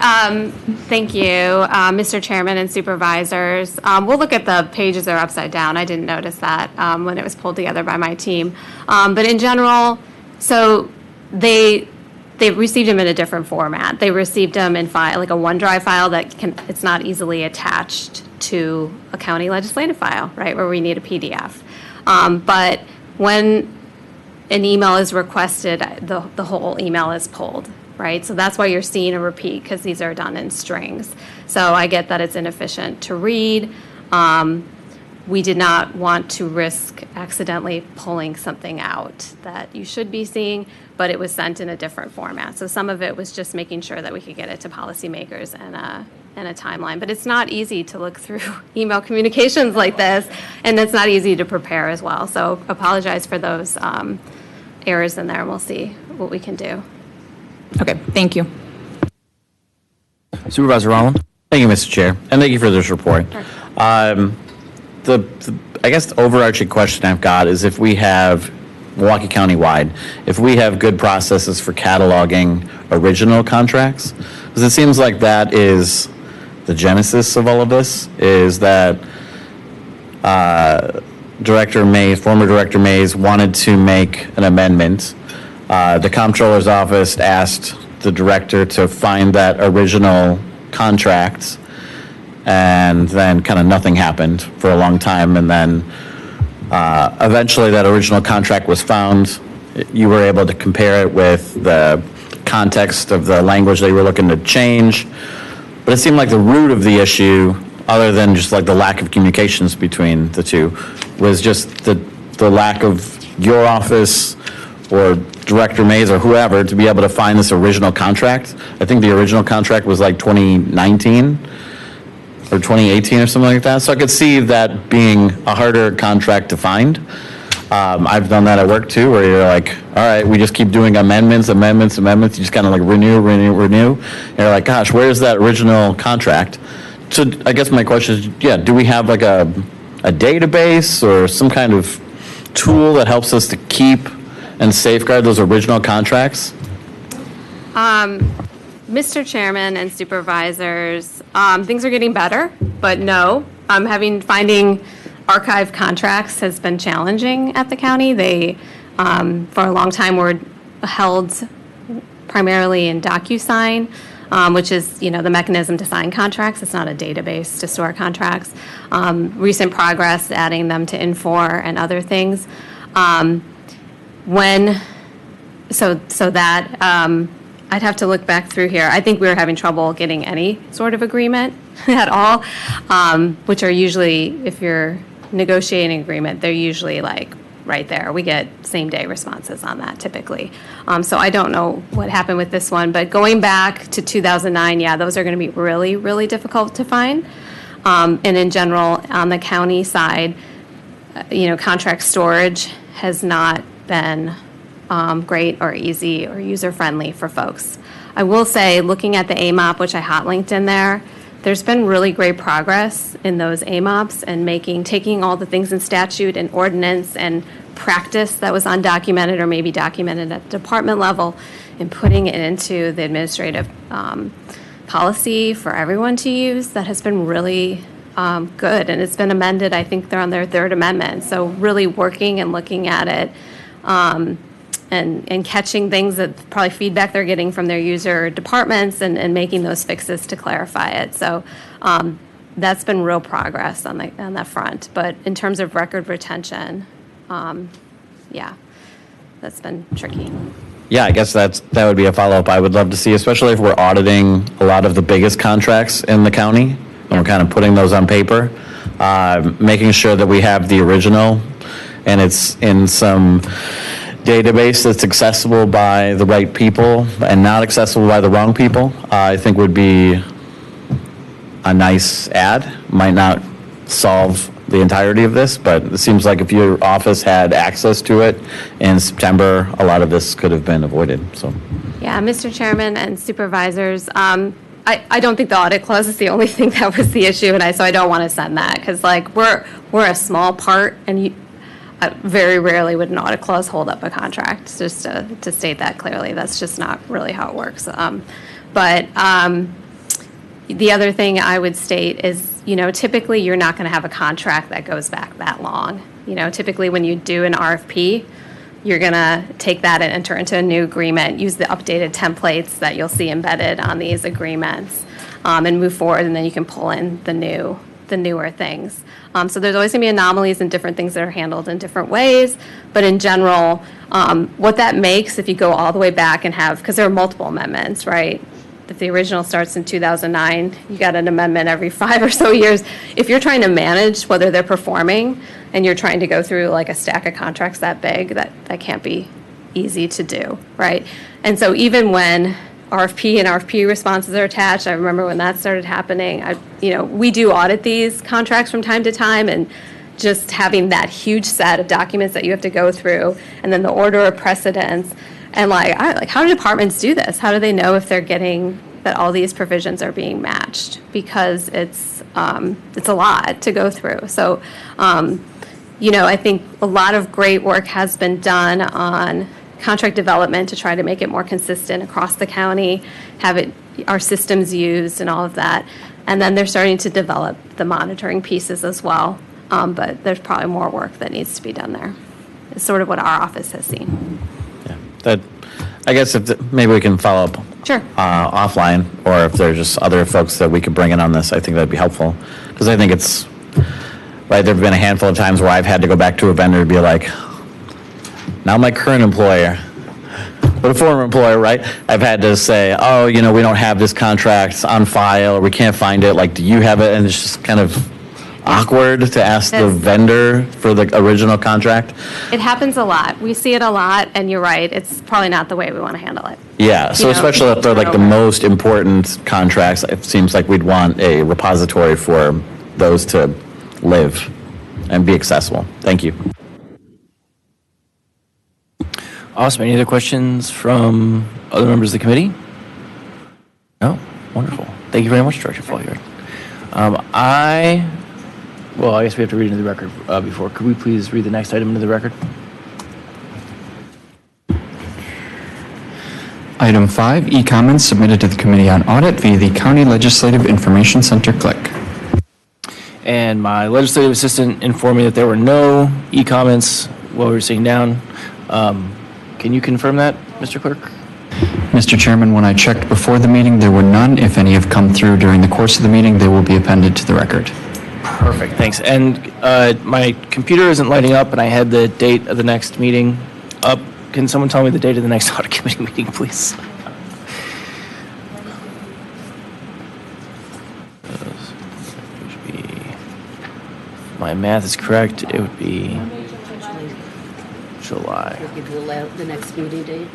thank you, Mr. Chairman and supervisors. We'll look at the pages that are upside down. I didn't notice that when it was pulled together by my team. But in general, so they received them in a different format. They received them in like a OneDrive file it's not easily attached to a county legislative file, right, where we need a PDF. But when an email is requested, the whole email is pulled, right? So that's why you're seeing a repeat, because these are done in strings. So I get that it's inefficient to read. We did not want to risk accidentally pulling something out that you should be seeing, but it was sent in a different format. So some of it was just making sure that we could get it to policymakers and a timeline. But it's not easy to look through email communications like this, and it's not easy to prepare as well. So apologize for those errors in there, and we'll see what we can do. Okay, thank you. Supervisor Rowland? Thank you, Mr. Chair, and thank you for this report. I guess the overarching question I've got is, if we have Milwaukee County-wide, if we have good processes for cataloging original contracts, because it seems like that is the genesis of all of this, is that former Director Mays wanted to make an amendment. The Comptroller's Office asked the director to find that original contract, and then kind of nothing happened for a long time, and then eventually that original contract was found. You were able to compare it with the context of the language they were looking to change, but it seemed like the root of the issue, other than just like the lack of communications between the two, was just the lack of your office or Director Mays or whoever to be able to find this original contract. I think the original contract was like 2019 or 2018 or something like that. So I could see that being a harder contract to find. I've done that at work too, where you're like, all right, we just keep doing amendments. You just kind of like renew. And you're like, gosh, where's that original contract? So I guess my question is, do we have like a database or some kind of tool that helps us to keep and safeguard those original contracts? Mr. Chairman and supervisors, things are getting better, but no. Finding archive contracts has been challenging at the county. They, for a long time, were held primarily in DocuSign, which is, the mechanism to sign contracts. It's not a database to store contracts. Recent progress adding them to Infor and other things. I'd have to look back through here. I think we were having trouble getting any sort of agreement at all, which are usually, if you're negotiating agreement, they're usually like right there. We get same day responses on that typically. So I don't know what happened with this one, but going back to 2009, those are going to be really, really difficult to find. And in general, on the county side, contract storage has not been great or easy or user-friendly for folks. I will say, looking at the AMOP, which I hot linked in there, there's been really great progress in those AMOPs and taking all the things in statute and ordinance and practice that was undocumented or maybe documented at the department level and putting it into the administrative policy for everyone to use. That has been really good, and it's been amended. I think they're on their third amendment. So really working and looking at it and catching things that probably feedback they're getting from their user departments and making those fixes to clarify it. So that's been real progress on that front. But in terms of record retention, yeah, that's been tricky. Yeah, I guess that would be a follow-up I would love to see, especially if we're auditing a lot of the biggest contracts in the county and we're kind of putting those on paper, making sure that we have the original and it's in some database that's accessible by the right people and not accessible by the wrong people, I think would be a nice add. Might not solve the entirety of this, but it seems like if your office had access to it in September, a lot of this could have been avoided. So, yeah, Mr. Chairman and supervisors, I don't think the audit clause is the only thing that was the issue, and so I don't want to send that because like we're a small part, and very rarely would an audit clause hold up a contract. Just to state that clearly, that's just not really how it works. But the other thing I would state is, typically you're not going to have a contract that goes back that long. Typically when you do an RFP, you're going to take that and enter into a new agreement, use the updated templates that you'll see embedded on these agreements, and move forward, and then you can pull in the newer things. So there's always going to be anomalies and different things that are handled in different ways, but in general, what that makes, if you go all the way back and because there are multiple amendments, right? If the original starts in 2009, you got an amendment every 5 or so years. If you're trying to manage whether they're performing and you're trying to go through like a stack of contracts that big, that can't be easy to do, right? And so even when RFP and RFP responses are attached, I remember when that started happening, we do audit these contracts from time to time, and just having that huge set of documents that you have to go through, and then the order of precedence. And how do departments do this? How do they know if they're getting that all these provisions are being matched? Because it's a lot to go through. So, I think a lot of great work has been done on contract development to try to make it more consistent across the county, have our systems used and all of that. And then they're starting to develop the monitoring pieces as well. But there's probably more work that needs to be done there. It's sort of what our office has seen. I guess maybe we can follow up Sure. Offline, or if there's just other folks that we could bring in on this, I think that'd be helpful. Because I think it's, right, there have been a handful of times where I've had to go back to a vendor to be like, now my current employer, but a former employer, right? I've had to say, we don't have this contract on file, or we can't find it, like, do you have it? And it's just kind of awkward to ask the vendor for the original contract. It happens a lot. We see it a lot, and you're right. It's probably not the way we want to handle it. Yeah, so especially if they're like the most important contracts, it seems like we'd want a repository for those to live and be accessible. Thank you. Awesome. Any other questions from other members of the committee? No? Wonderful. Thank you very much, Director Folliard. I guess we have to read into the record before. Could we please read the next item into the record? Item 5, e-comments submitted to the Committee on Audit via the County Legislative Information Center click. And my legislative assistant informed me that there were no e-comments while we were sitting down. Can you confirm that, Mr. Clerk? Mr. Chairman, when I checked before the meeting, there were none. If any have come through during the course of the meeting, they will be appended to the record. Perfect, thanks. And my computer isn't lighting up, and I had the date of the next meeting up. Can someone tell me the date of the next audit committee meeting, please? If my math is correct, it would be July. We'll give you the next meeting date.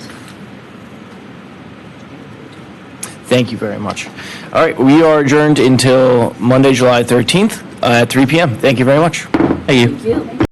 Thank you very much. All right, we are adjourned until Monday, July 13th at 3 p.m. Thank you very much. Thank you. Thank you.